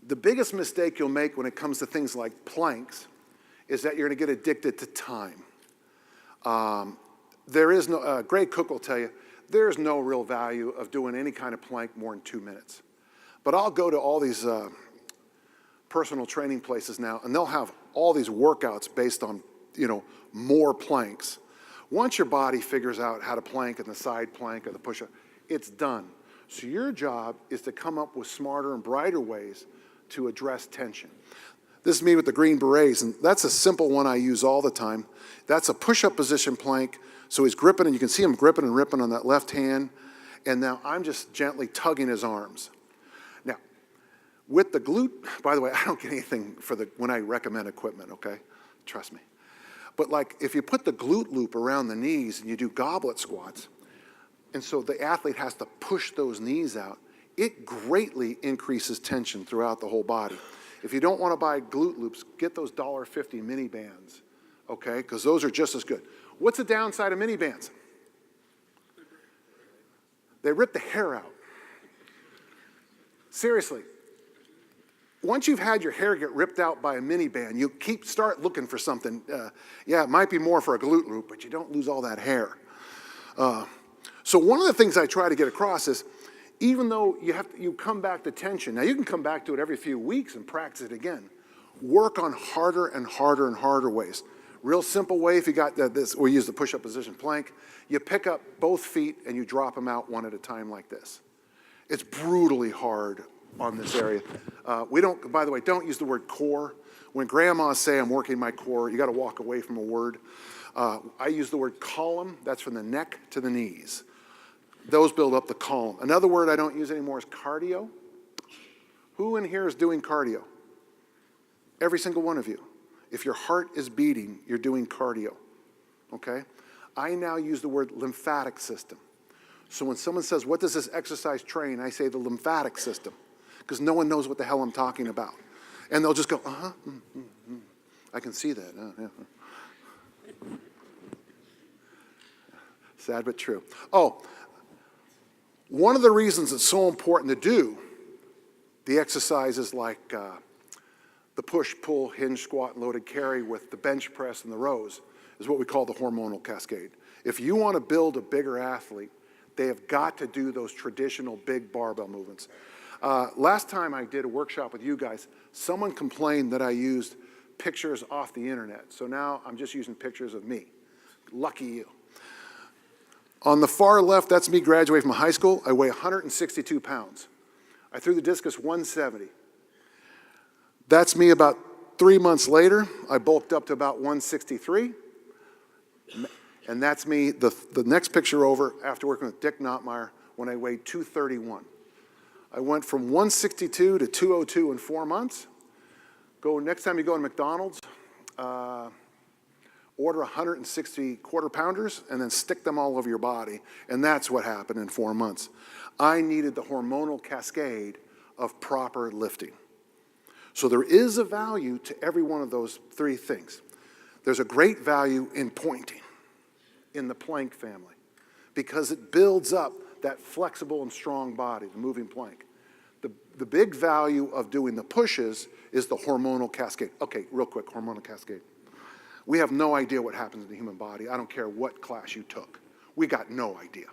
Speaker 2: the biggest mistake you'll make when it comes to things like planks is that you're going to get addicted to time. There is no, Greg Cook will tell you, there's no real value of doing any kind of plank more than 2 minutes. But I'll go to all these personal training places now, and they'll have all these workouts based on, you know, more planks. Once your body figures out how to plank and the side plank or the push-up, it's done. So your job is to come up with smarter and brighter ways to address tension. This is me with the Green Berets, and that's a simple one I use all the time. That's a push-up position plank. So he's gripping, and you can see him gripping and ripping on that left hand. And now I'm just gently tugging his arms. Now, with the glute, by the way, I don't get anything for when I recommend equipment, okay? Trust me. But like if you put the glute loop around the knees and you do goblet squats, and so the athlete has to push those knees out, it greatly increases tension throughout the whole body. If you don't want to buy glute loops, get those $1.50 mini bands, okay? Because those are just as good. What's the downside of mini bands? They rip the hair out. Seriously. Once you've had your hair get ripped out by a mini band, you start looking for something. Yeah, it might be more for a glute loop, but you don't lose all that hair. So one of the things I try to get across is, even though you come back to tension, now you can come back to it every few weeks and practice it again. Work on harder and harder and harder ways. Real simple way, if you got this, we use the push-up position plank, you pick up both feet and you drop them out one at a time like this. It's brutally hard on this area. By the way, don't use the word core. When grandmas say I'm working my core, you gotta walk away from a word. I use the word column, that's from the neck to the knees. Those build up the column. Another word I don't use anymore is cardio. Who in here is doing cardio? Every single one of you. If your heart is beating, you're doing cardio, okay? I now use the word lymphatic system. So when someone says, what does this exercise train? I say the lymphatic system, because no one knows what the hell I'm talking about. And they'll just go, I can see that. Yeah. Sad but true. Oh, one of the reasons it's so important to do the exercises like the push, pull, hinge, squat, and loaded carry with the bench press and the rows is what we call the hormonal cascade. If you want to build a bigger athlete, they have got to do those traditional big barbell movements. Last time I did a workshop with you guys, someone complained that I used pictures off the internet. So now I'm just using pictures of me. Lucky you. On the far left, that's me graduating from high school. I weigh 162 pounds. I threw the discus 170. That's me about 3 months later. I bulked up to about 163. And that's me, the next picture over, after working with Dick Notmeyer, when I weighed 231. I went from 162 to 202 in 4 months. Next time you go to McDonald's, order 160 quarter pounders and then stick them all over your body. And that's what happened in 4 months. I needed the hormonal cascade of proper lifting. So there is a value to every one of those three things. There's a great value in pointing in the plank family because it builds up that flexible and strong body, the moving plank. The big value of doing the pushes is the hormonal cascade. Okay, real quick, hormonal cascade. We have no idea what happens in the human body. I don't care what class you took. We got no idea.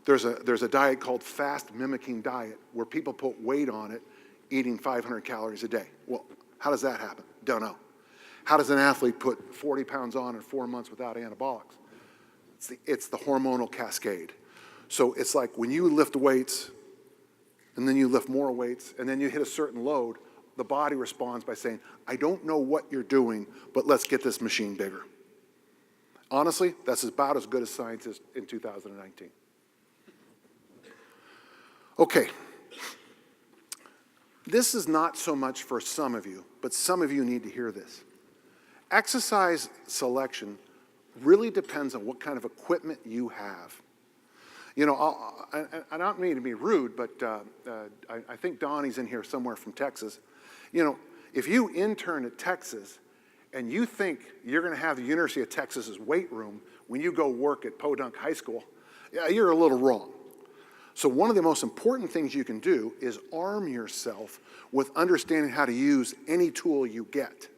Speaker 2: There's a diet called fast mimicking diet where people put weight on it eating 500 calories a day. Well, how does that happen? Don't know. How does an athlete put 40 pounds on in 4 months without anabolics? It's the hormonal cascade. So it's like when you lift weights and then you lift more weights and then you hit a certain load, the body responds by saying, I don't know what you're doing, but let's get this machine bigger. Honestly, that's about as good as science is in 2019. Okay. This is not so much for some of you, but some of you need to hear this. Exercise selection really depends on what kind of equipment you have. You know, I don't mean to be rude, but I think Donnie's in here somewhere from Texas. You know, if you intern at Texas and you think you're going to have the University of Texas's weight room when you go work at Podunk High School, yeah, you're a little wrong. So one of the most important things you can do is arm yourself with understanding how to use any tool you get.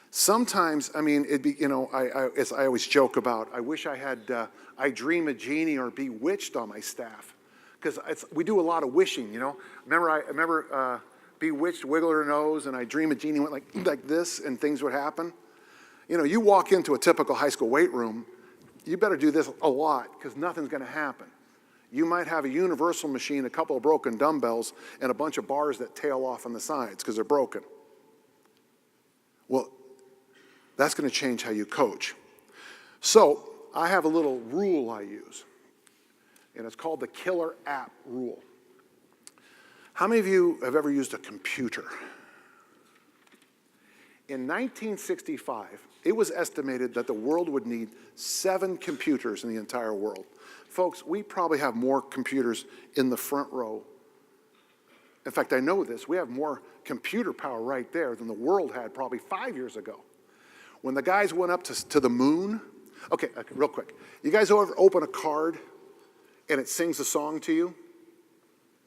Speaker 2: Sometimes, I mean, it'd be, you know, as I always joke about, I wish I had I Dream a Genie or Bewitched on my staff, because we do a lot of wishing, you know. Remember Bewitched wiggled her nose and I Dream a Genie went like this and things would happen. You know, you walk into a typical high school weight room, you better do this a lot because nothing's going to happen. You might have a universal machine, a couple of broken dumbbells, and a bunch of bars that tail off on the sides because they're broken. Well, that's going to change how you coach. So I have a little rule I use, and it's called the Killer App Rule. How many of you have ever used a computer? In 1965, it was estimated that the world would need 7 computers in the entire world. Folks, we probably have more computers in the front row In fact, I know this. We have more computer power right there than the world had probably 5 years ago. When the guys went up to the moon, okay, real quick. You guys ever open a card and it sings a song to you?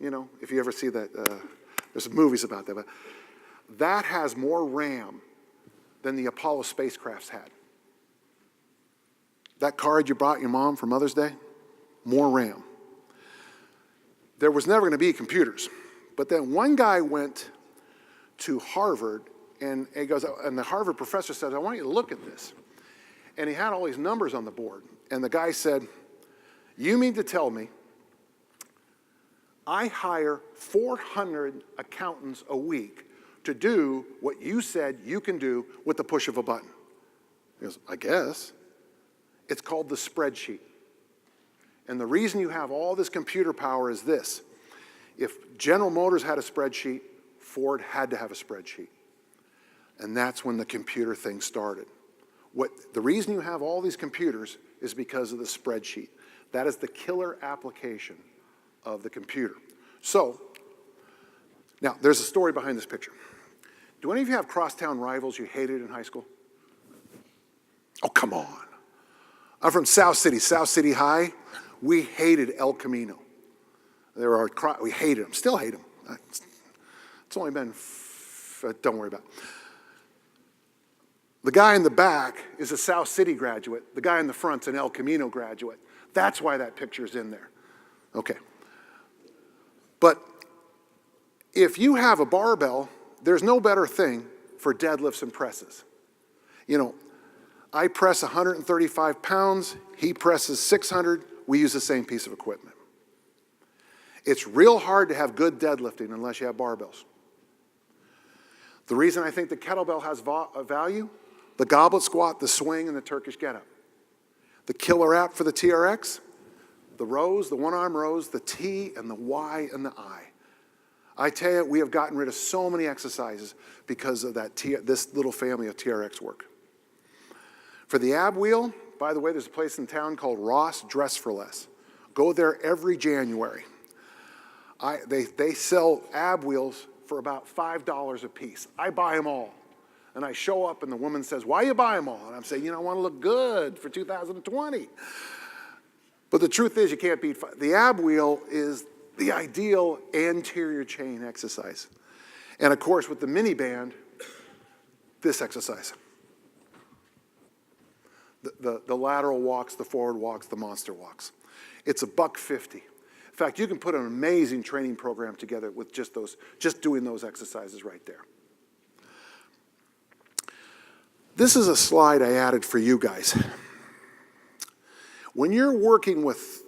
Speaker 2: You know, if you ever see that, there's some movies about that. But that has more RAM than the Apollo spacecrafts had. That card you brought your mom for Mother's Day, more RAM. There was never going to be computers. But then one guy went to Harvard, and he goes, and the Harvard professor says, I want you to look at this. And he had all these numbers on the board. And the guy said, you mean to tell me I hire 400 accountants a week to do what you said you can do with the push of a button? He goes, I guess. It's called the spreadsheet. And the reason you have all this computer power is this. If General Motors had a spreadsheet, Ford had to have a spreadsheet. And that's when the computer thing started. The reason you have all these computers is because of the spreadsheet. That is the killer application of the computer. So, now there's a story behind this picture. Do any of you have crosstown rivals you hated in high school? Oh, come on. I'm from South City High. We hated El Camino. We hated them, still hate them. It's only been, don't worry about it. The guy in the back is a South City graduate. The guy in the front's an El Camino graduate. That's why that picture's in there. Okay. But if you have a barbell, there's no better thing for deadlifts and presses. You know, I press 135 pounds, he presses 600, we use the same piece of equipment. It's real hard to have good deadlifting unless you have barbells. The reason I think the kettlebell has value, the goblet squat, the swing, and the Turkish get-up. The killer app for the TRX, the rows, the one-arm rows, the T and the Y and the I. I tell you, we have gotten rid of so many exercises because of this little family of TRX work. For the ab wheel, by the way, there's a place in town called Ross Dress for Less. Go there every January. They sell ab wheels for about $5 a piece. I buy them all. And I show up and the woman says, why you buy them all? And I'm saying, you know, I want to look good for 2020. But the truth is you can't beat the ab wheel is the ideal anterior chain exercise. And of course with the mini band, this exercise. The lateral walks, the forward walks, the monster walks. It's $150. In fact, you can put an amazing training program together with just doing those exercises right there. This is a slide I added for you guys. When you're working with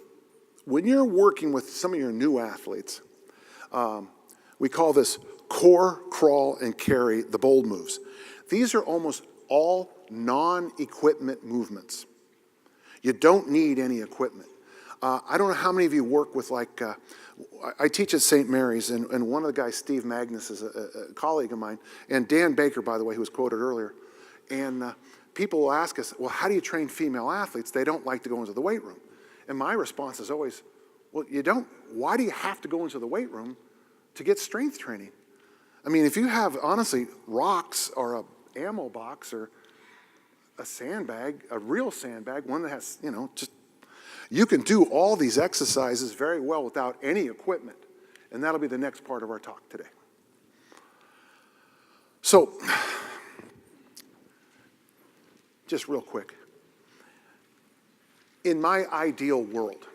Speaker 2: some of your new athletes, we call this core, crawl, and carry, the bold moves. These are almost all non-equipment movements. You don't need any equipment. I don't know how many of you work with I teach at St. Mary's, and one of the guys, Steve Magnus, is a colleague of mine, and Dan Baker, by the way, who was quoted earlier. And people will ask us, well, how do you train female athletes? They don't like to go into the weight room. And my response is always, well, why do you have to go into the weight room to get strength training? I mean, if you have, honestly, rocks or a ammo box or a sandbag, a real sandbag, one that has, you can do all these exercises very well without any equipment. And that'll be the next part of our talk today. So, just real quick. In my ideal world,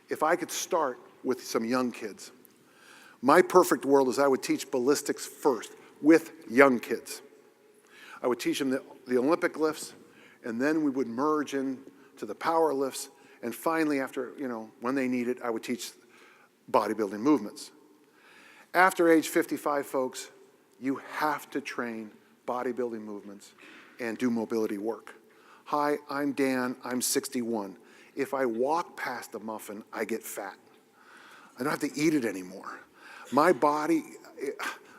Speaker 2: if I could start with some young kids, my perfect world is I would teach ballistics first with young kids. I would teach them the Olympic lifts, and then we would merge into the power lifts, and finally, after, when they need it, I would teach bodybuilding movements. After age 55, folks, you have to train bodybuilding movements and do mobility work. Hi, I'm Dan, I'm 61. If I walk past a muffin, I get fat. I don't have to eat it anymore. My body,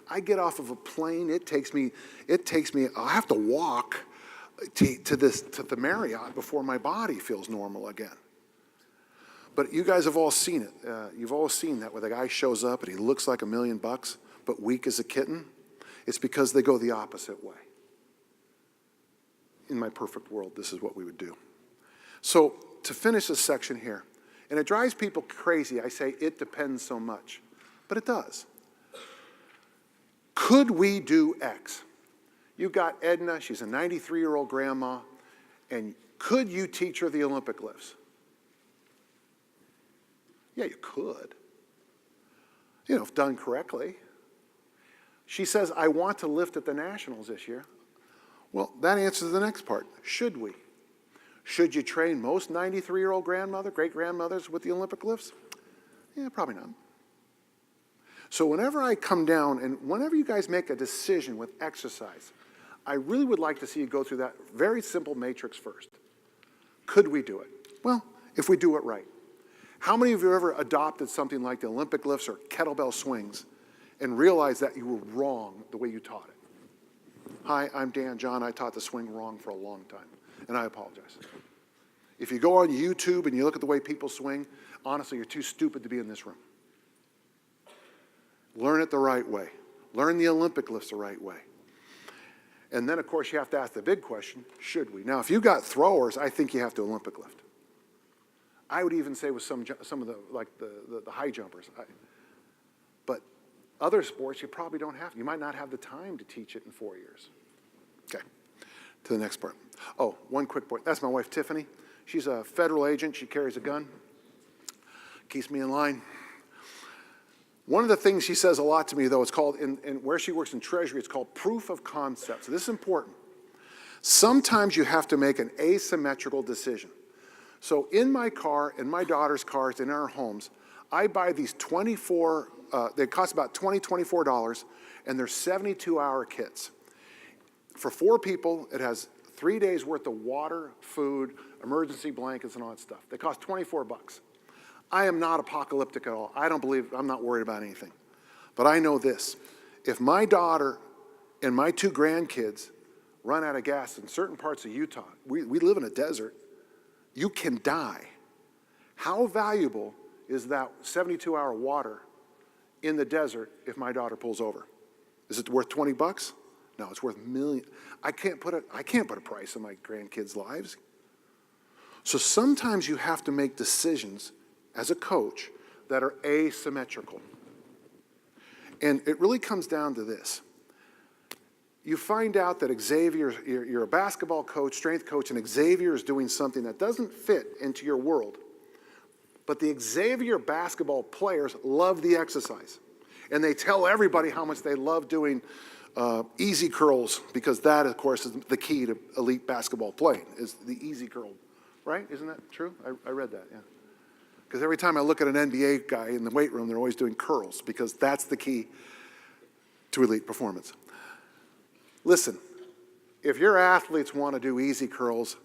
Speaker 2: I get off of a plane, it takes me, I have to walk to the Marriott before my body feels normal again. But you guys have all seen it. You've all seen that where the guy shows up and he looks like $1 million, but weak as a kitten. It's because they go the opposite way. In my perfect world, this is what we would do. So to finish this section here, and it drives people crazy, I say it depends so much, but it does. Could we do X? You got Edna, she's a 93-year-old grandma, and could you teach her the Olympic lifts? Yeah, you could. You know, if done correctly. She says, I want to lift at the Nationals this year. Well, that answers the next part. Should we? Should you train most 93-year-old great-grandmothers with the Olympic lifts? Yeah, probably not. So whenever I come down and whenever you guys make a decision with exercise, I really would like to see you go through that very simple matrix first. Could we do it? Well, if we do it right. How many of you ever adopted something like the Olympic lifts or kettlebell swings and realized that you were wrong the way you taught it? Hi, I'm Dan John. I taught the swing wrong for a long time, and I apologize. If you go on YouTube and you look at the way people swing, honestly, you're too stupid to be in this room. Learn it the right way. Learn the Olympic lifts the right way. And then, of course, you have to ask the big question, should we? Now, if you got throwers, I think you have to Olympic lift. I would even say with some of the, like the high jumpers. But other sports, you probably don't have. You might not have the time to teach it in 4 years. Okay, to the next part. Oh, one quick point. That's my wife, Tiffany. She's a federal agent. She carries a gun. Keeps me in line. One of the things she says a lot to me, though, it's called, in where she works in Treasury, it's called proof of concept. So this is important. Sometimes you have to make an asymmetrical decision. So in my car, in my daughter's cars, in our homes, I buy these 24, they cost about $20, $24, and they're 72-hour kits. For 4 people, it has 3 days worth of water, food, emergency blankets, and all that stuff. They cost 24 bucks. I am not apocalyptic at all. I'm not worried about anything. But I know this. If my daughter and my 2 grandkids run out of gas in certain parts of Utah, we live in a desert, you can die. How valuable is that 72-hour water in the desert if my daughter pulls over? Is it worth 20 bucks? No, it's worth millions. I can't put a price on my grandkids' lives. So sometimes you have to make decisions as a coach that are asymmetrical. And it really comes down to this. You find out that Xavier, you're a basketball coach, strength coach, and Xavier is doing something that doesn't fit into your world. But the Xavier basketball players love the exercise. And they tell everybody how much they love doing easy curls, because that, of course, is the key to elite basketball playing, is the easy curl. Right? Isn't that true? I read that, yeah. Because every time I look at an NBA guy in the weight room, they're always doing curls, because that's the key to elite performance. Listen, if your athletes want to do easy curls,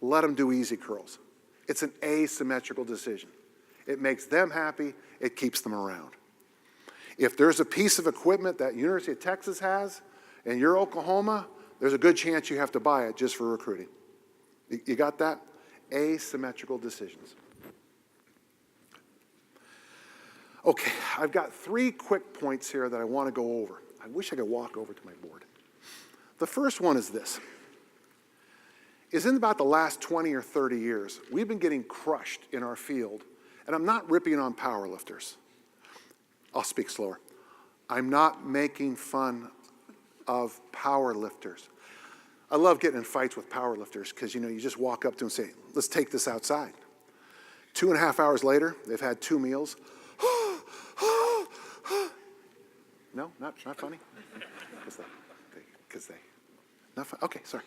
Speaker 2: let them do easy curls. It's an asymmetrical decision. It makes them happy. It keeps them around. If there's a piece of equipment that University of Texas has and you're Oklahoma, there's a good chance you have to buy it just for recruiting. You got that? Asymmetrical decisions. Okay, I've got 3 quick points here that I want to go over. I wish I could walk over to my board. The first one is this. In about the last 20 or 30 years, we've been getting crushed in our field, and I'm not ripping on powerlifters. I'll speak slower. I'm not making fun of powerlifters. I love getting in fights with powerlifters because, you just walk up to them and say, let's take this outside. 2.5 hours later, they've had 2 meals. No, not funny? Because they, not fun. Okay, sorry.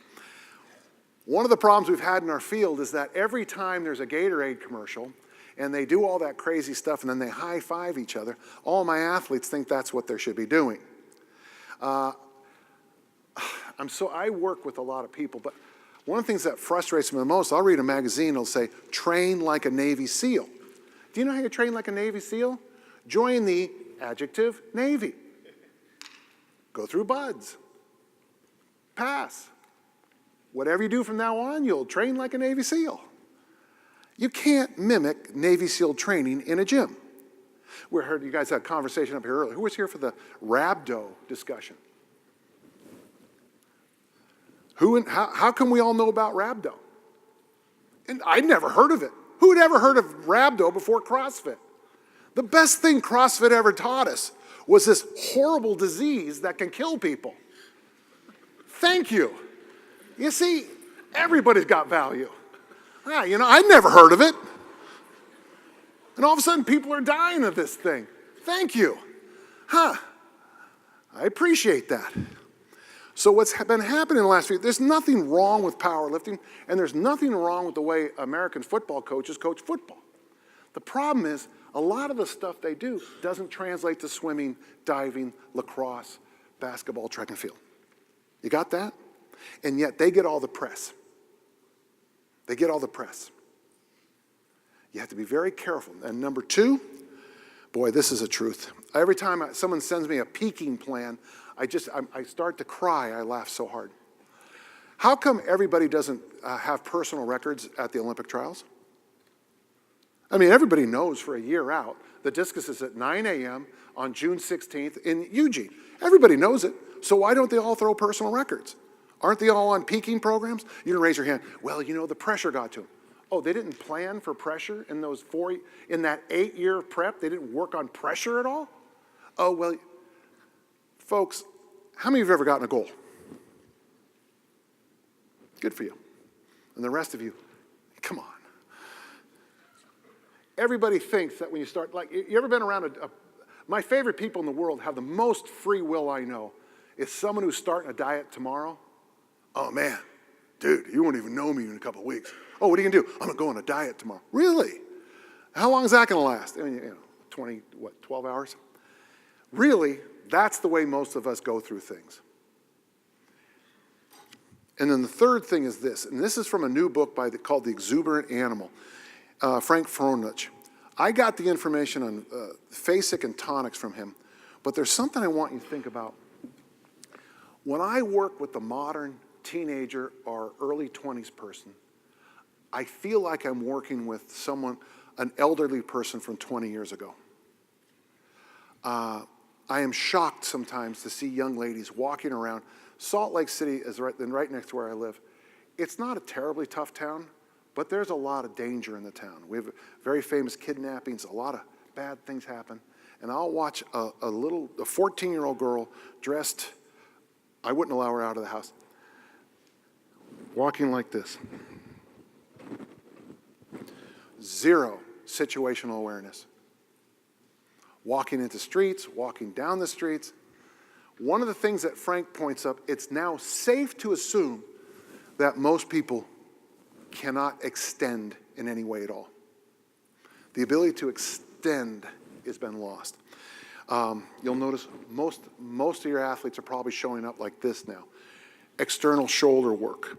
Speaker 2: One of the problems we've had in our field is that every time there's a Gatorade commercial and they do all that crazy stuff and then they high-five each other, all my athletes think that's what they should be doing. I work with a lot of people, but one of the things that frustrates me the most, I'll read a magazine, it'll say, train like a Navy SEAL. Do you know how you train like a Navy SEAL? Join the adjective Navy. Go through BUD/S. Pass. Whatever you do from now on, you'll train like a Navy SEAL. You can't mimic Navy SEAL training in a gym. We heard you guys had a conversation up here earlier. Who was here for the rhabdo discussion? Who and how come we all know about rhabdo? And I'd never heard of it. Who had ever heard of rhabdo before CrossFit? The best thing CrossFit ever taught us was this horrible disease that can kill people. Thank you. You see, everybody's got value. I'd never heard of it. And all of a sudden, people are dying of this thing. Thank you. I appreciate that. So what's been happening in the last few years, there's nothing wrong with powerlifting, and there's nothing wrong with the way American football coaches coach football. The problem is, a lot of the stuff they do doesn't translate to swimming, diving, lacrosse, basketball, track and field. You got that? And yet they get all the press. They get all the press. You have to be very careful. And number two, boy, this is a truth. Every time someone sends me a peaking plan, I start to cry. I laugh so hard. How come everybody doesn't have personal records at the Olympic trials? I mean, everybody knows for a year out the discus is at 9 a.m. on June 16th in Eugene. Everybody knows it. So why don't they all throw personal records? Aren't they all on peaking programs? You can raise your hand. Well, the pressure got to them. Oh, they didn't plan for pressure in that 8-year prep? They didn't work on pressure at all? Oh, well, folks, how many of you have ever gotten a goal? Good for you. And the rest of you, come on. Everybody thinks that when you start, you ever been around my favorite people in the world have the most free will I know is someone who's starting a diet tomorrow. Oh man, dude, you won't even know me in a couple of weeks. Oh, what are you gonna do? I'm gonna go on a diet tomorrow. Really? How long is that gonna last? 12 hours? Really, that's the way most of us go through things. And then the third thing is this, and this is from a new book called The Exuberant Animal. Frank Frohnich. I got the information on FASIC and tonics from him, but there's something I want you to think about. When I work with the modern teenager or early 20s person, I feel like I'm working with an elderly person from 20 years ago. I am shocked sometimes to see young ladies walking around. Salt Lake City is right next to where I live. It's not a terribly tough town, but there's a lot of danger in the town. We have very famous kidnappings, a lot of bad things happen. And I'll watch a 14-year-old girl dressed, I wouldn't allow her out of the house, walking like this. Zero situational awareness. Walking into streets, walking down the streets. One of the things that Frank points up, it's now safe to assume that most people cannot extend in any way at all. The ability to extend has been lost. You'll notice most of your athletes are probably showing up like this now. External shoulder work.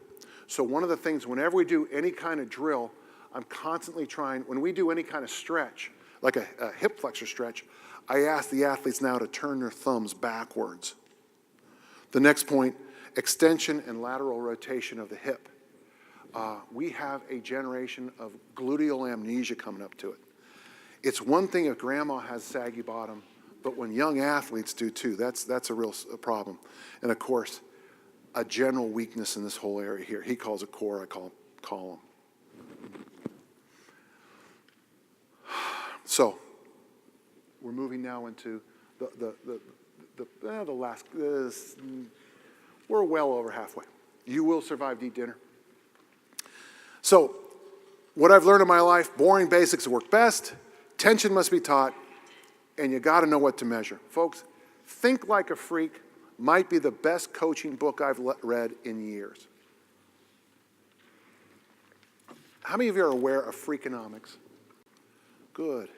Speaker 2: So one of the things, whenever we do any kind of drill, I'm constantly trying, when we do any kind of stretch, like a hip flexor stretch, I ask the athletes now to turn their thumbs backwards. The next point, extension and lateral rotation of the hip. We have a generation of gluteal amnesia coming up to it. It's one thing if grandma has saggy bottom, but when young athletes do too, that's a real problem. And of course, a general weakness in this whole area here. He calls it core, I call it column. So, we're moving now into the last, we're well over halfway. You will survive to eat dinner. So, what I've learned in my life, boring basics work best, tension must be taught, and you gotta know what to measure. Folks, Think Like a Freak might be the best coaching book I've read in years. How many of you are aware of Freakonomics? Good.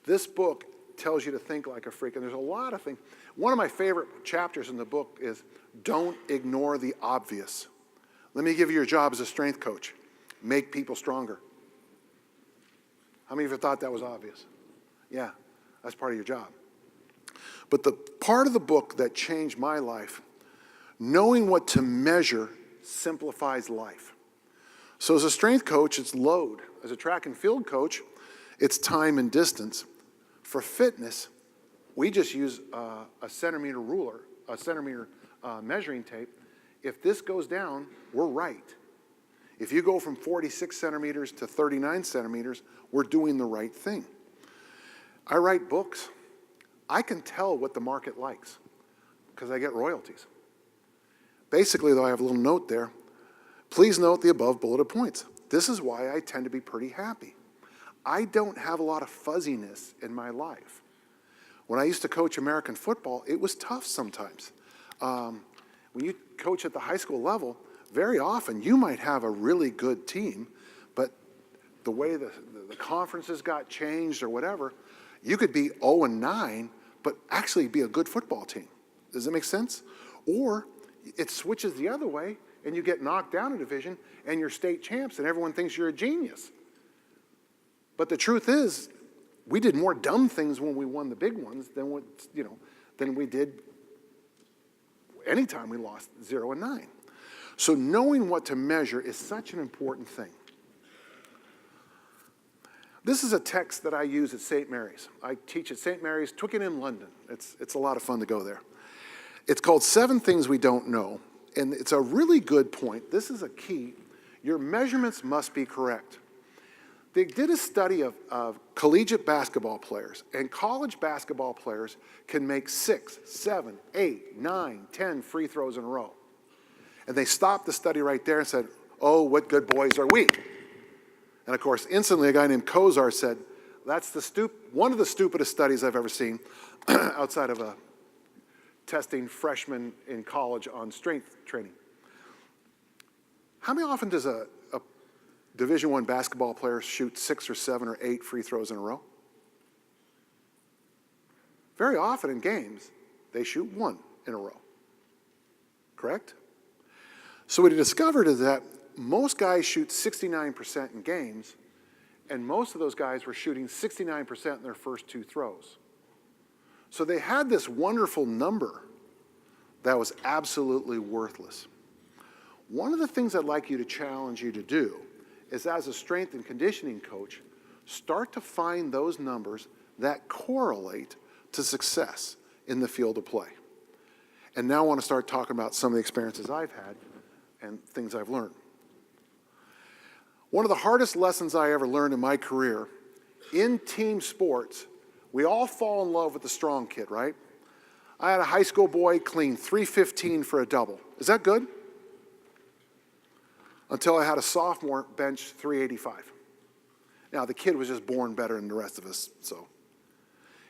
Speaker 2: This book tells you to think like a freak, and there's a lot of things. One of my favorite chapters in the book is don't ignore the obvious. Let me give you your job as a strength coach. Make people stronger. How many of you thought that was obvious? Yeah, that's part of your job. But the part of the book that changed my life, knowing what to measure simplifies life. So as a strength coach, it's load. as a track and field coach, it's time and distance. For fitness, we just use a centimeter ruler, a centimeter measuring tape. If this goes down, we're right. If you go from 46 centimeters to 39 centimeters, we're doing the right thing. I write books. I can tell what the market likes because I get royalties. Basically, though, I have a little note there. Please note the above bulleted points. This is why I tend to be pretty happy. I don't have a lot of fuzziness in my life. When I used to coach American football, it was tough sometimes. When you coach at the high school level, very often you might have a really good team, but the way the conferences got changed or whatever, you could be 0-9, but actually be a good football team. Does that make sense? Or it switches the other way and you get knocked down a division and you're state champs and everyone thinks you're a genius. But the truth is, we did more dumb things when we won the big ones than we did anytime we lost 0-9. So knowing what to measure is such an important thing. This is a text that I use at St. Mary's. I teach at St. Mary's, Twickenham, London. It's a lot of fun to go there. It's called 7 Things We Don't Know, and it's a really good point. This is a key. Your measurements must be correct. They did a study of collegiate basketball players, and college basketball players can make 6, 7, 8, 9, 10 free throws in a row. And they stopped the study right there and said, oh, what good boys are we? And of course, instantly a guy named Kozar said, that's one of the stupidest studies I've ever seen outside of testing freshmen in college on strength training. How many often does a Division I basketball player shoot 6 or 7 or 8 free throws in a row? Very often in games, they shoot 1 in a row. Correct? So what he discovered is that most guys shoot 69% in games, and most of those guys were shooting 69% in their first 2 throws. So they had this wonderful number that was absolutely worthless. One of the things I'd like you to challenge you to do is, as a strength and conditioning coach, start to find those numbers that correlate to success in the field of play. And now I want to start talking about some of the experiences I've had and things I've learned. One of the hardest lessons I ever learned in my career, in team sports, we all fall in love with the strong kid, right? I had a high school boy clean 315 for a double. Is that good? Until I had a sophomore bench 385. Now, the kid was just born better than the rest of us, so.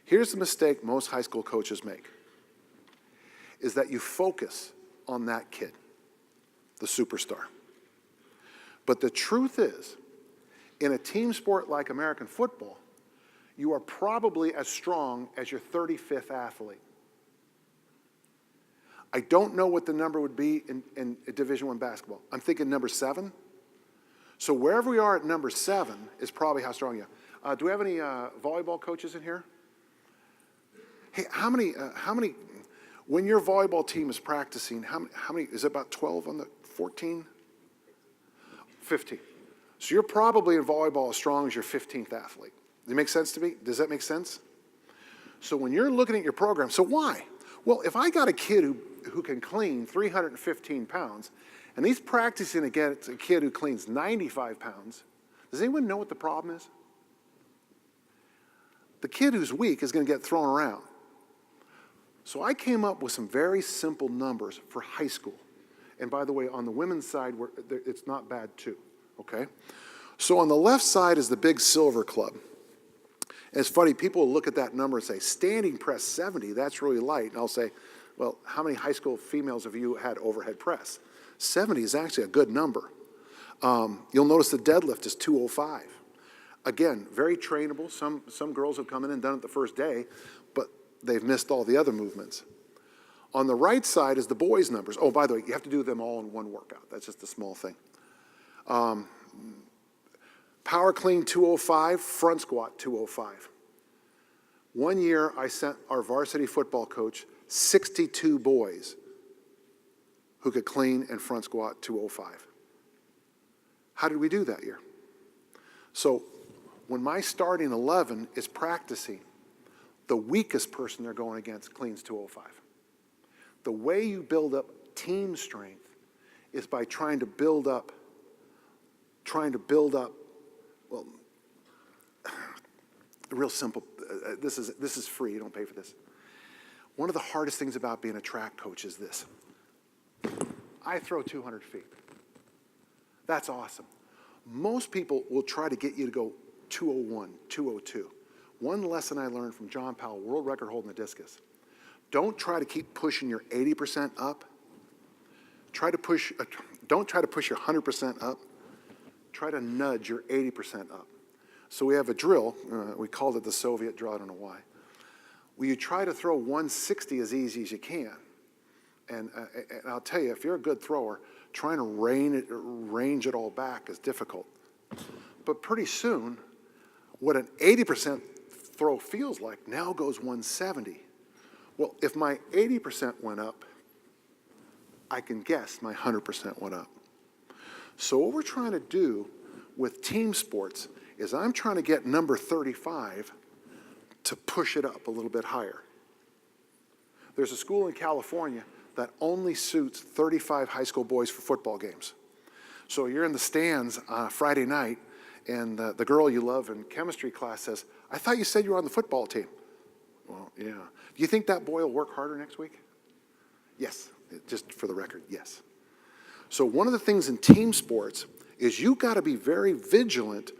Speaker 2: Here's the mistake most high school coaches make, is that you focus on that kid, the superstar. But the truth is, in a team sport like American football, you are probably as strong as your 35th athlete. I don't know what the number would be in Division I basketball. I'm thinking number 7. So wherever we are at number 7 is probably how strong you are. Do we have any volleyball coaches in here? Hey, how many, when your volleyball team is practicing, how many, is it about 12 on the 14? 15. So you're probably in volleyball as strong as your 15th athlete. Does it make sense to me? Does that make sense? So when you're looking at your program, so why? Well, if I got a kid who can clean 315 pounds, and he's practicing against a kid who cleans 95 pounds, does anyone know what the problem is? The kid who's weak is going to get thrown around. So I came up with some very simple numbers for high school. And by the way, on the women's side, it's not bad too, okay? So on the left side is the big silver club. And it's funny, people will look at that number and say, standing press 70, that's really light. And I'll say, well, how many high school females have you had overhead press? 70 is actually a good number. You'll notice the deadlift is 205. Again, very trainable. Some girls have come in and done it the first day, but they've missed all the other movements. On the right side is the boys' numbers. Oh, by the way, you have to do them all in one workout. That's just a small thing. Power clean 205, front squat 205. One year I sent our varsity football coach 62 boys who could clean and front squat 205. How did we do that year? So when my starting 11 is practicing, the weakest person they're going against cleans 205. The way you build up team strength is by trying to build up, well, real simple, this is free, you don't pay for this. One of the hardest things about being a track coach is this. I throw 200 feet. That's awesome. Most people will try to get you to go 201, 202. One lesson I learned from John Powell, world record holding the discus. Don't try to keep pushing your 80% up. Don't try to push your 100% up. Try to nudge your 80% up. So we have a drill, we called it the Soviet drill, I don't know why. Where you try to throw 160 as easy as you can. And I'll tell you, if you're a good thrower, trying to range it all back is difficult. But pretty soon, what an 80% throw feels like now goes 170. Well, if my 80% went up, I can guess my 100% went up. So what we're trying to do with team sports is I'm trying to get number 35 to push it up a little bit higher. There's a school in California that only suits 35 high school boys for football games. So you're in the stands on a Friday night, and the girl you love in chemistry class says, "I thought you said you were on the football team." Well, yeah. Do you think that boy will work harder next week? Yes. Just for the record, yes. So one of the things in team sports is you got to be very vigilant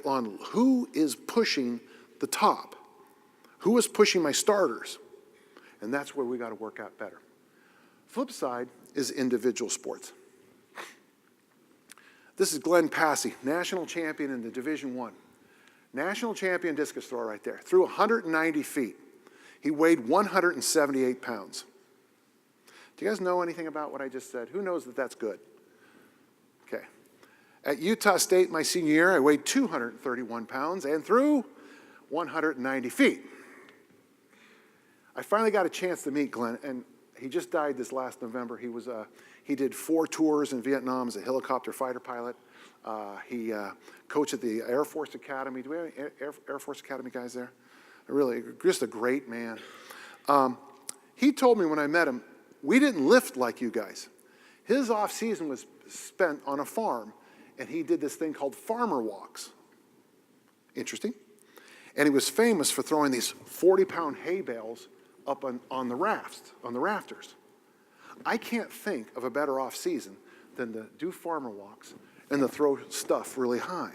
Speaker 2: on who is pushing the top, who is pushing my starters, and that's where we got to work out better. Flip side is individual sports. This is Glenn Passy, national champion in the Division I. National champion discus thrower right there. Threw 190 feet. He weighed 178 pounds. Do you guys know anything about what I just said? Who knows that that's good? Okay. At Utah State my senior year, I weighed 231 pounds and threw 190 feet. I finally got a chance to meet Glenn, and he just died this last November. He did 4 tours in Vietnam as a helicopter fighter pilot. He coached at the Air Force Academy. Do we have any Air Force Academy guys there? Really, just a great man. He told me when I met him, we didn't lift like you guys. His off season was spent on a farm, and he did this thing called farmer walks. Interesting. And he was famous for throwing these 40-pound hay bales up on the rafters. I can't think of a better off season than to do farmer walks and to throw stuff really high.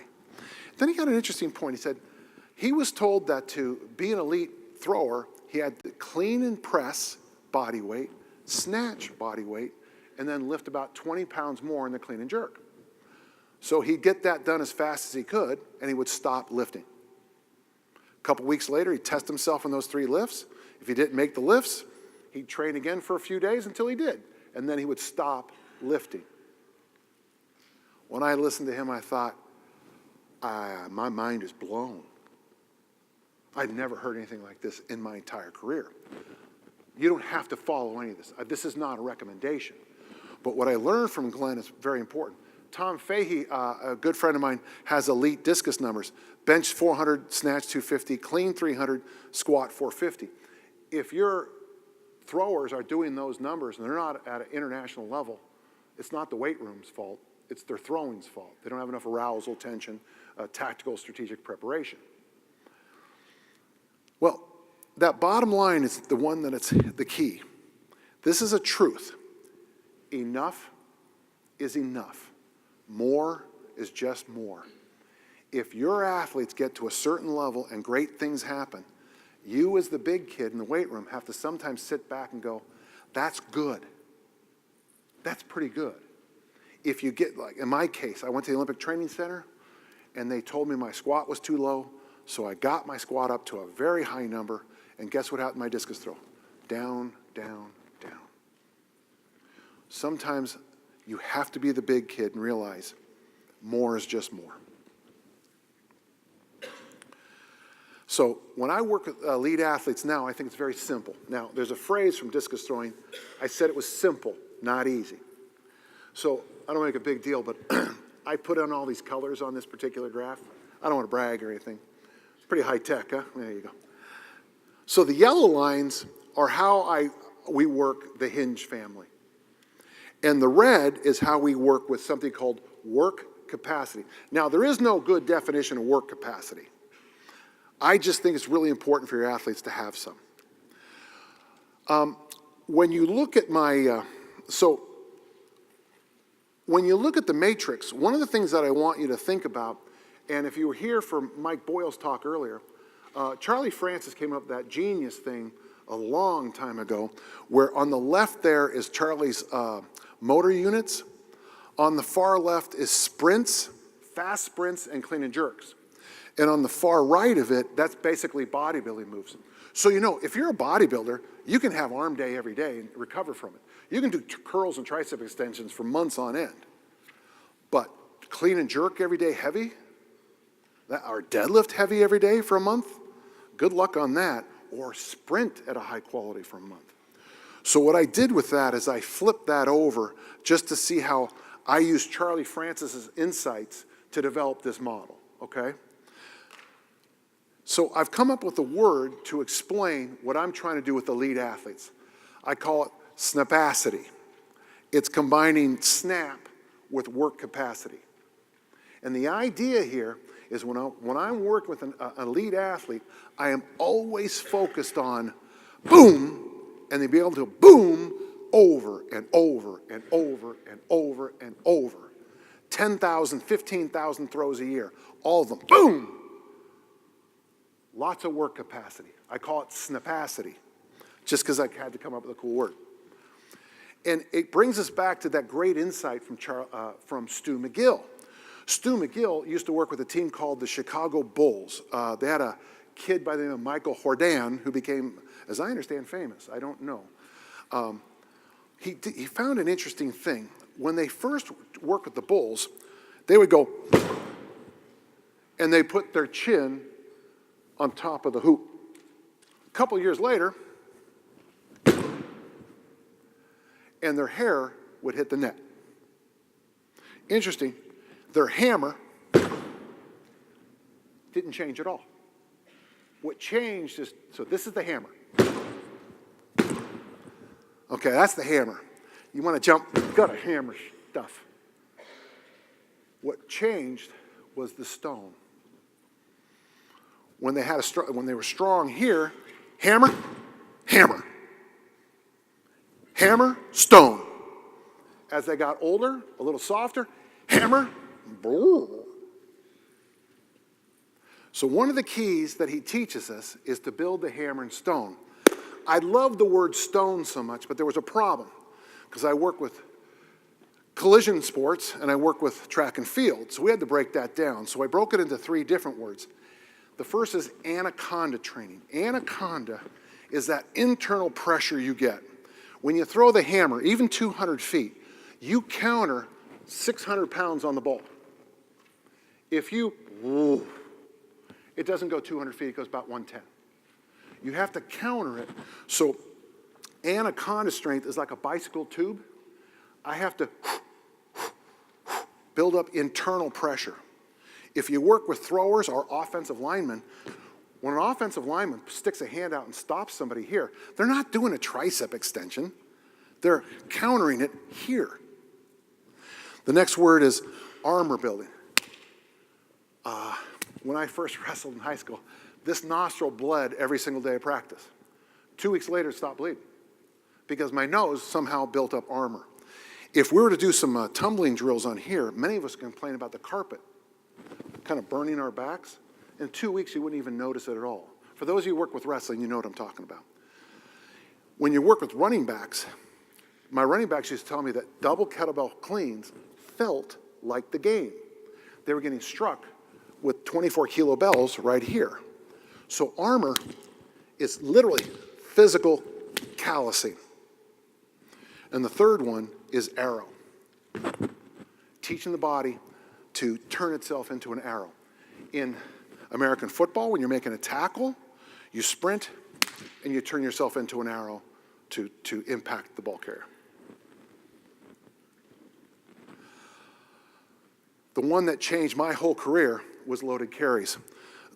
Speaker 2: Then he got an interesting point. He said he was told that to be an elite thrower, he had to clean and press body weight, snatch body weight, and then lift about 20 pounds more in the clean and jerk. So he'd get that done as fast as he could, and he would stop lifting. A couple weeks later, he'd test himself on those 3 lifts. If he didn't make the lifts, he'd train again for a few days until he did, and then he would stop lifting. When I listened to him, I thought, my mind is blown. I'd never heard anything like this in my entire career. You don't have to follow any of this. This is not a recommendation. But what I learned from Glenn is very important. Tom Fahey, a good friend of mine, has elite discus numbers. Bench 400, snatch 250, clean 300, squat 450. If your throwers are doing those numbers and they're not at an international level, it's not the weight room's fault. It's their throwing's fault. They don't have enough arousal, tension, tactical, strategic preparation. Well, that bottom line is the one that it's the key. This is a truth. Enough is enough. More is just more. If your athletes get to a certain level and great things happen, you as the big kid in the weight room have to sometimes sit back and go, that's good. That's pretty good. If you get, like in my case, I went to the Olympic Training Center and they told me my squat was too low, so I got my squat up to a very high number, and guess what happened to my discus throw? Down, down, down. Sometimes you have to be the big kid and realize more is just more. So when I work with elite athletes now, I think it's very simple. Now, there's a phrase from discus throwing. I said it was simple, not easy. So I don't make a big deal, but I put on all these colors on this particular graph. I don't want to brag or anything. It's pretty high tech, huh? There you go. So the yellow lines are how we work the hinge family. And the red is how we work with something called work capacity. Now, there is no good definition of work capacity. I just think it's really important for your athletes to have some. When you look at when you look at the matrix, one of the things that I want you to think about, and if you were here for Mike Boyle's talk earlier, Charlie Francis came up with that genius thing a long time ago, where on the left there is Charlie's motor units. On the far left is sprints, fast sprints, and clean and jerks. And on the far right of it, that's basically bodybuilding moves. So if you're a bodybuilder, you can have arm day every day and recover from it. You can do curls and tricep extensions for months on end. But clean and jerk every day heavy, or deadlift heavy every day for a month, good luck on that. Or sprint at a high quality for a month. So what I did with that is I flipped that over just to see how I used Charlie Francis's insights to develop this model, okay? So I've come up with a word to explain what I'm trying to do with elite athletes. I call it snapacity. It's combining snap with work capacity. And the idea here is when I'm working with an elite athlete, I am always focused on boom, and they be able to boom over and over and over and over and over. 10,000, 15,000 throws a year, all of them, boom. Lots of work capacity. I call it snapacity, just because I had to come up with a cool word. And it brings us back to that great insight from Stu McGill. Stu McGill used to work with a team called the Chicago Bulls. They had a kid by the name of Michael Jordan who became, as I understand, famous. I don't know. He found an interesting thing. When they first worked with the Bulls, they would go, and they put their chin on top of the hoop. A couple years later, and their hair would hit the net. Interesting. Their hammer didn't change at all. What changed is, so this is the hammer. Okay, that's the hammer. You want to jump, you've got to hammer stuff. What changed was the stone. When they were strong here, hammer, hammer. Hammer, stone. As they got older, a little softer, hammer, brrr. So one of the keys that he teaches us is to build the hammer and stone. I love the word stone so much, but there was a problem because I work with collision sports and I work with track and field. So we had to break that down. So I broke it into 3 different words. The first is anaconda training. Anaconda is that internal pressure you get. When you throw the hammer, even 200 feet, you counter 600 pounds on the ball. If you, it doesn't go 200 feet, it goes about 110. You have to counter it. So anaconda strength is like a bicycle tube. I have to build up internal pressure. If you work with throwers or offensive linemen, when an offensive lineman sticks a hand out and stops somebody here, they're not doing a tricep extension. They're countering it here. The next word is armor building. When I first wrestled in high school, this nostril bled every single day of practice. 2 weeks later, it stopped bleeding because my nose somehow built up armor. If we were to do some tumbling drills on here, many of us complain about the carpet kind of burning our backs. In 2 weeks, you wouldn't even notice it at all. For those of you who work with wrestling, you know what I'm talking about. When you work with running backs, my running backs used to tell me that double kettlebell cleans felt like the game. They were getting struck with 24 kilo bells right here. So armor is literally physical callousing. And the third one is arrow. Teaching the body to turn itself into an arrow. In American football, when you're making a tackle, you sprint and you turn yourself into an arrow to impact the ball carrier. The one that changed my whole career was loaded carries.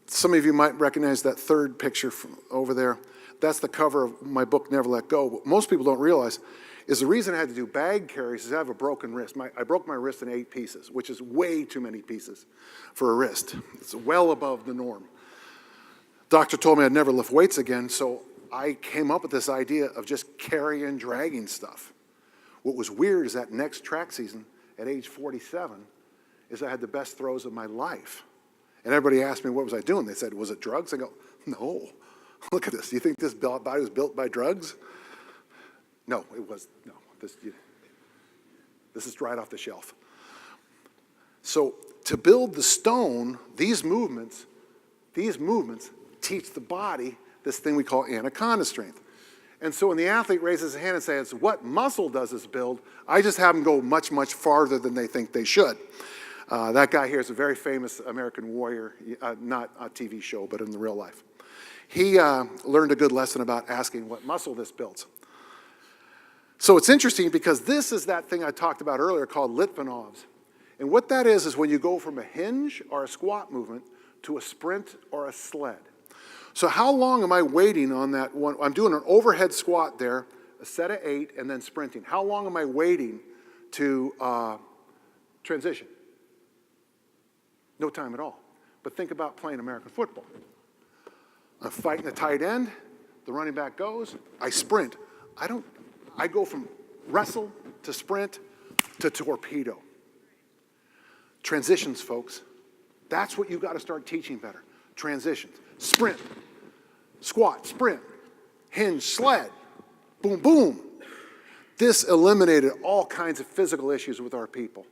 Speaker 2: Some of you might recognize that third picture from over there. That's the cover of my book, Never Let Go. What most people don't realize is the reason I had to do bag carries is I have a broken wrist. I broke my wrist in 8 pieces, which is way too many pieces for a wrist. It's well above the norm. Doctor told me I'd never lift weights again, so I came up with this idea of just carrying, dragging stuff. What was weird is that next track season, at age 47, is I had the best throws of my life. And everybody asked me, what was I doing? They said, was it drugs? I go, no. Look at this. Do you think this body was built by drugs? No, it was, no. This is right off the shelf. So to build the stone, these movements teach the body this thing we call anaconda strength. And so when the athlete raises his hand and says, what muscle does this build? I just have them go much, much farther than they think they should. That guy here is a very famous American warrior, not a TV show, but in the real life. He learned a good lesson about asking what muscle this builds. So it's interesting because this is that thing I talked about earlier called Litvinov's. And what that is when you go from a hinge or a squat movement to a sprint or a sled. So how long am I waiting on that one? I'm doing an overhead squat there, a set of 8, and then sprinting. How long am I waiting to transition? No time at all. But think about playing American football. I'm fighting the tight end, the running back goes, I sprint. I go from wrestle to sprint to torpedo. Transitions, folks. That's what you've got to start teaching better. Transitions. Sprint, squat, sprint, hinge, sled, boom, boom. This eliminated all kinds of physical issues with our people.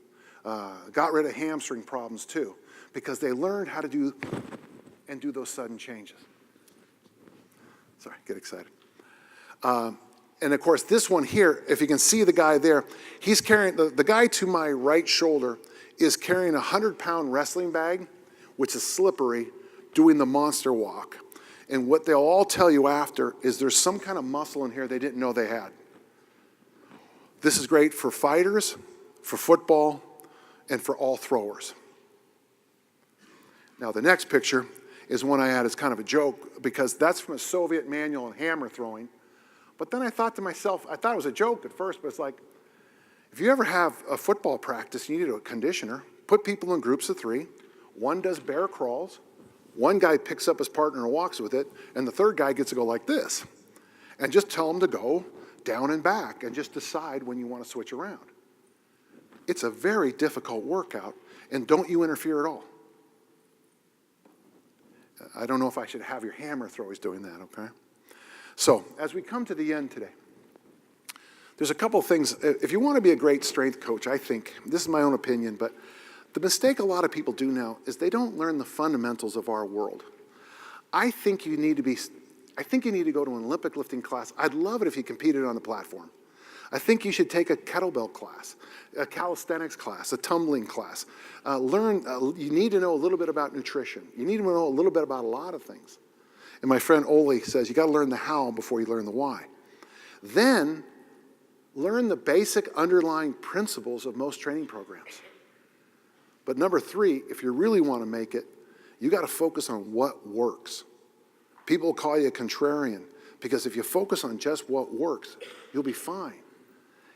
Speaker 2: Got rid of hamstring problems too, because they learned how to do those sudden changes. Sorry, get excited. And of course, this one here, if you can see the guy there, he's carrying, the guy to my right shoulder is carrying a 100-pound wrestling bag, which is slippery, doing the monster walk. And what they'll all tell you after is there's some kind of muscle in here they didn't know they had. This is great for fighters, for football, and for all throwers. Now the next picture is one I had as kind of a joke because that's from a Soviet manual on hammer throwing. But then I thought to myself, I thought it was a joke at first, but it's like, if you ever have a football practice, you need a conditioner, put people in groups of 3. One does bear crawls, one guy picks up his partner and walks with it, and the third guy gets to go like this. And just tell them to go down and back and just decide when you want to switch around. It's a very difficult workout, and don't you interfere at all. I don't know if I should have your hammer throwers doing that, okay? So, as we come to the end today, there's a couple things. If you want to be a great strength coach, I think, this is my own opinion, but the mistake a lot of people do now is they don't learn the fundamentals of our world. I think you need to go to an Olympic lifting class. I'd love it if you competed on the platform. I think you should take a kettlebell class, a calisthenics class, a tumbling class. You need to know a little bit about nutrition. You need to know a little bit about a lot of things. And my friend Oli says, you got to learn the how before you learn the why. Then, learn the basic underlying principles of most training programs. But number 3, if you really want to make it, you got to focus on what works. People will call you a contrarian because if you focus on just what works, you'll be fine.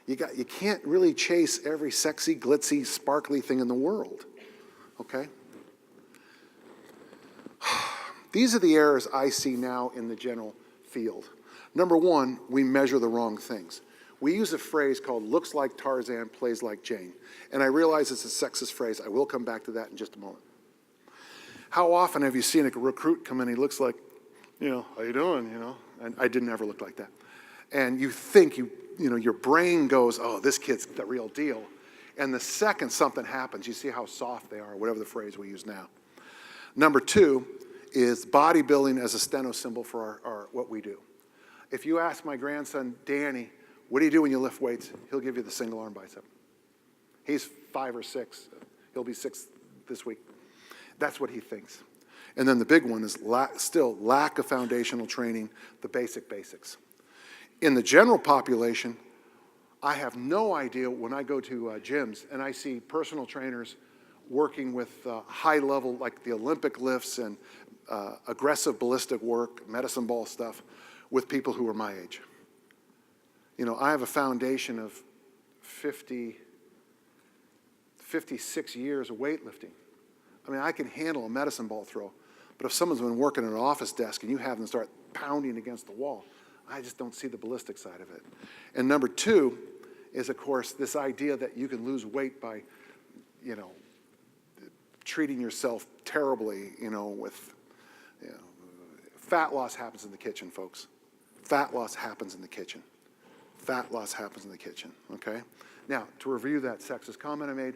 Speaker 2: You can't really chase every sexy, glitzy, sparkly thing in the world, okay? These are the errors I see now in the general field. Number 1, we measure the wrong things. We use a phrase called looks like Tarzan, plays like Jane. And I realize it's a sexist phrase. I will come back to that in just a moment. How often have you seen a recruit come in, he looks like, how you doing, And I didn't ever look like that. And you think, your brain goes, oh, this kid's the real deal. And the second something happens, you see how soft they are, whatever the phrase we use now. Number 2 is bodybuilding as a steno symbol for our what we do. If you ask my grandson, Danny, what do you do when you lift weights? He'll give you the single arm bicep. He's 5 or 6. He'll be 6 this week. That's what he thinks. And then the big one is still lack of foundational training, the basics. In the general population, I have no idea when I go to gyms and I see personal trainers working with high level, like the Olympic lifts and aggressive ballistic work, medicine ball stuff, with people who are my age. You know, I have a foundation of 56 years of weightlifting. I mean, I can handle a medicine ball throw, but if someone's been working at an office desk and you have them start pounding against the wall, I just don't see the ballistic side of it. And number two is, of course, this idea that you can lose weight by, you know, treating yourself terribly, you know, with, you know, fat loss happens in the kitchen, folks. Fat loss happens in the kitchen. Fat loss happens in the kitchen, okay? Now, to review that sexist comment I made,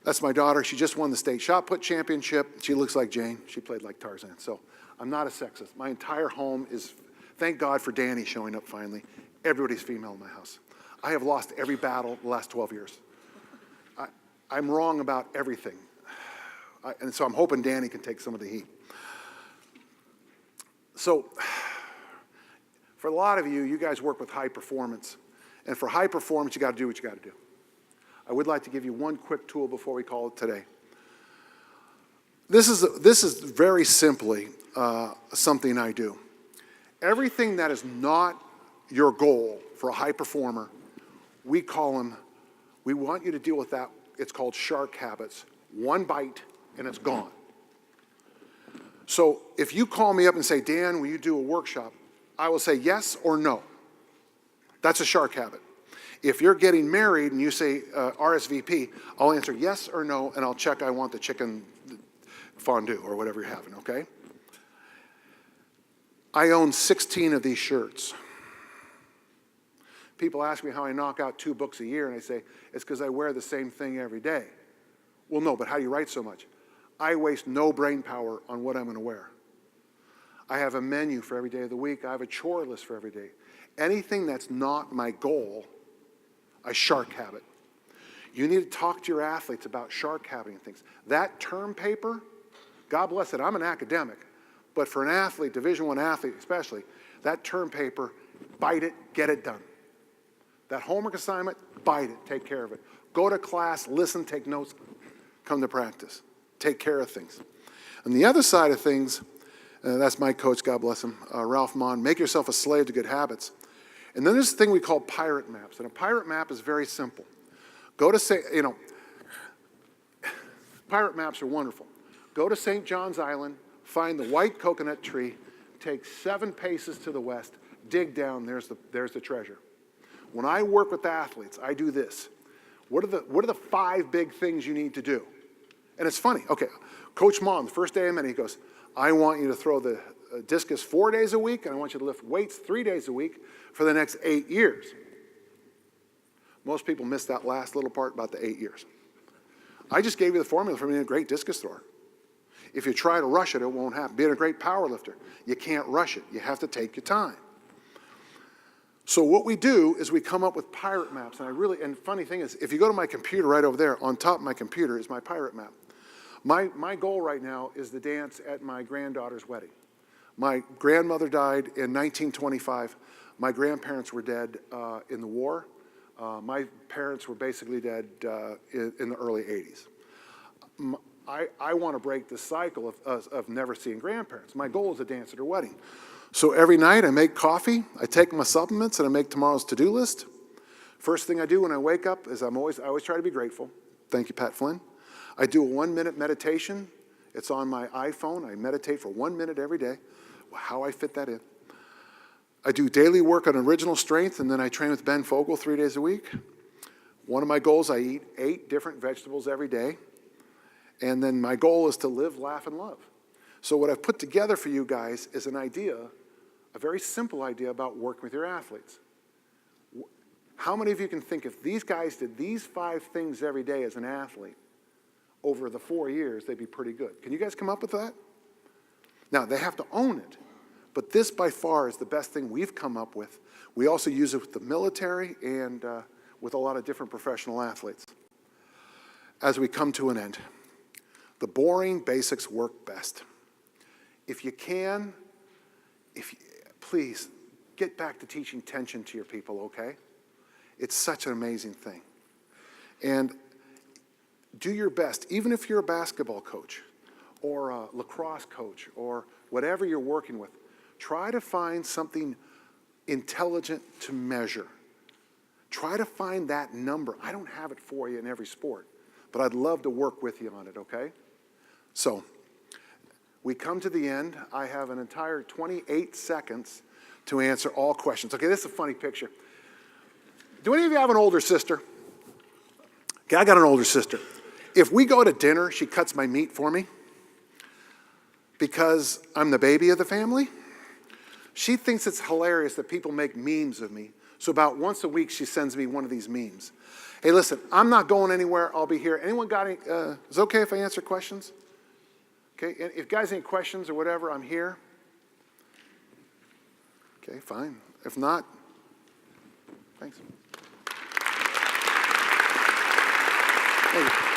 Speaker 2: that's my daughter. She just won the state shot put championship. She looks like Jane. She played like Tarzan. So I'm not a sexist. My entire home is, thank God for Danny showing up finally. Everybody's female in my house. I have lost every battle the last 12 years. I'm wrong about everything. And so I'm hoping Danny can take some of the heat. So for a lot of you, you guys work with high performance. And for high performance, you got to do what you got to do. I would like to give you one quick tool before we call it today. This is very simply something I do. Everything that is not your goal for a high performer, we want you to deal with that. It's called shark habits. One bite and it's gone. So if you call me up and say, Dan, will you do a workshop? I will say yes or no. That's a shark habit. If you're getting married and you say RSVP, I'll answer yes or no, and I'll check I want the chicken fondue or whatever you're having, okay? I own 16 of these shirts. People ask me how I knock out 2 books a year, and I say, it's because I wear the same thing every day. Well, no, but how do you write so much? I waste no brain power on what I'm going to wear. I have a menu for every day of the week. I have a chore list for every day. Anything that's not my goal, I shark habit. You need to talk to your athletes about shark habbiting things. That term paper, God bless it, I'm an academic, but for an athlete, Division I athlete especially, that term paper, bite it, get it done. That homework assignment, bite it, take care of it. Go to class, listen, take notes, come to practice. Take care of things. On the other side of things, that's my coach, God bless him, Ralph Mon, make yourself a slave to good habits. And then there's a thing we call pirate maps. And a pirate map is very simple. Go to, say, you know, pirate maps are wonderful. Go to St. John's Island, find the white coconut tree, take 7 paces to the west, dig down, there's the treasure. When I work with athletes, I do this. What are the 5 big things you need to do? And it's funny. Okay, Coach Mon, the first day I met him, he goes, I want you to throw the discus 4 days a week, and I want you to lift weights 3 days a week for the next 8 years. Most people miss that last little part about the 8 years. I just gave you the formula for being a great discus thrower. If you try to rush it, it won't happen. Being a great power lifter, you can't rush it. You have to take your time. So what we do is we come up with pirate maps, and funny thing is, if you go to my computer right over there, on top of my computer is my pirate map. My goal right now is the dance at my granddaughter's wedding. My grandmother died in 1925. My grandparents were dead in the war. My parents were basically dead in the early 80s. I want to break the cycle of never seeing grandparents. My goal is a dance at her wedding. So every night I make coffee, I take my supplements, and I make tomorrow's to-do list. First thing I do when I wake up is I always try to be grateful. Thank you, Pat Flynn. I do a 1-minute meditation. It's on my iPhone. I meditate for 1 minute every day. How I fit that in. I do daily work on original strength, and then I train with Ben Fogle 3 days a week. One of my goals, I eat 8 different vegetables every day. And then my goal is to live, laugh, and love. So what I've put together for you guys is an idea, a very simple idea about working with your athletes. How many of you can think if these guys did these 5 things every day as an athlete, over the 4 years, they'd be pretty good? Can you guys come up with that? Now, they have to own it, but this by far is the best thing we've come up with. We also use it with the military and with a lot of different professional athletes. As we come to an end, the boring basics work best. If you can, please get back to teaching tension to your people, okay? It's such an amazing thing. And do your best, even if you're a basketball coach or a lacrosse coach or whatever you're working with, try to find something intelligent to measure. Try to find that number. I don't have it for you in every sport, but I'd love to work with you on it, okay? So, we come to the end. I have an entire 28 seconds to answer all questions. Okay, this is a funny picture. Do any of you have an older sister? Okay, I got an older sister. If we go to dinner, she cuts my meat for me because I'm the baby of the family. She thinks it's hilarious that people make memes of me. So about once a week, she sends me one of these memes. Hey, listen, I'm not going anywhere. I'll be here. Anyone got any, is it okay if I answer questions? Okay, if guys any questions or whatever, I'm here. Okay, fine. If not, thanks. Thank you.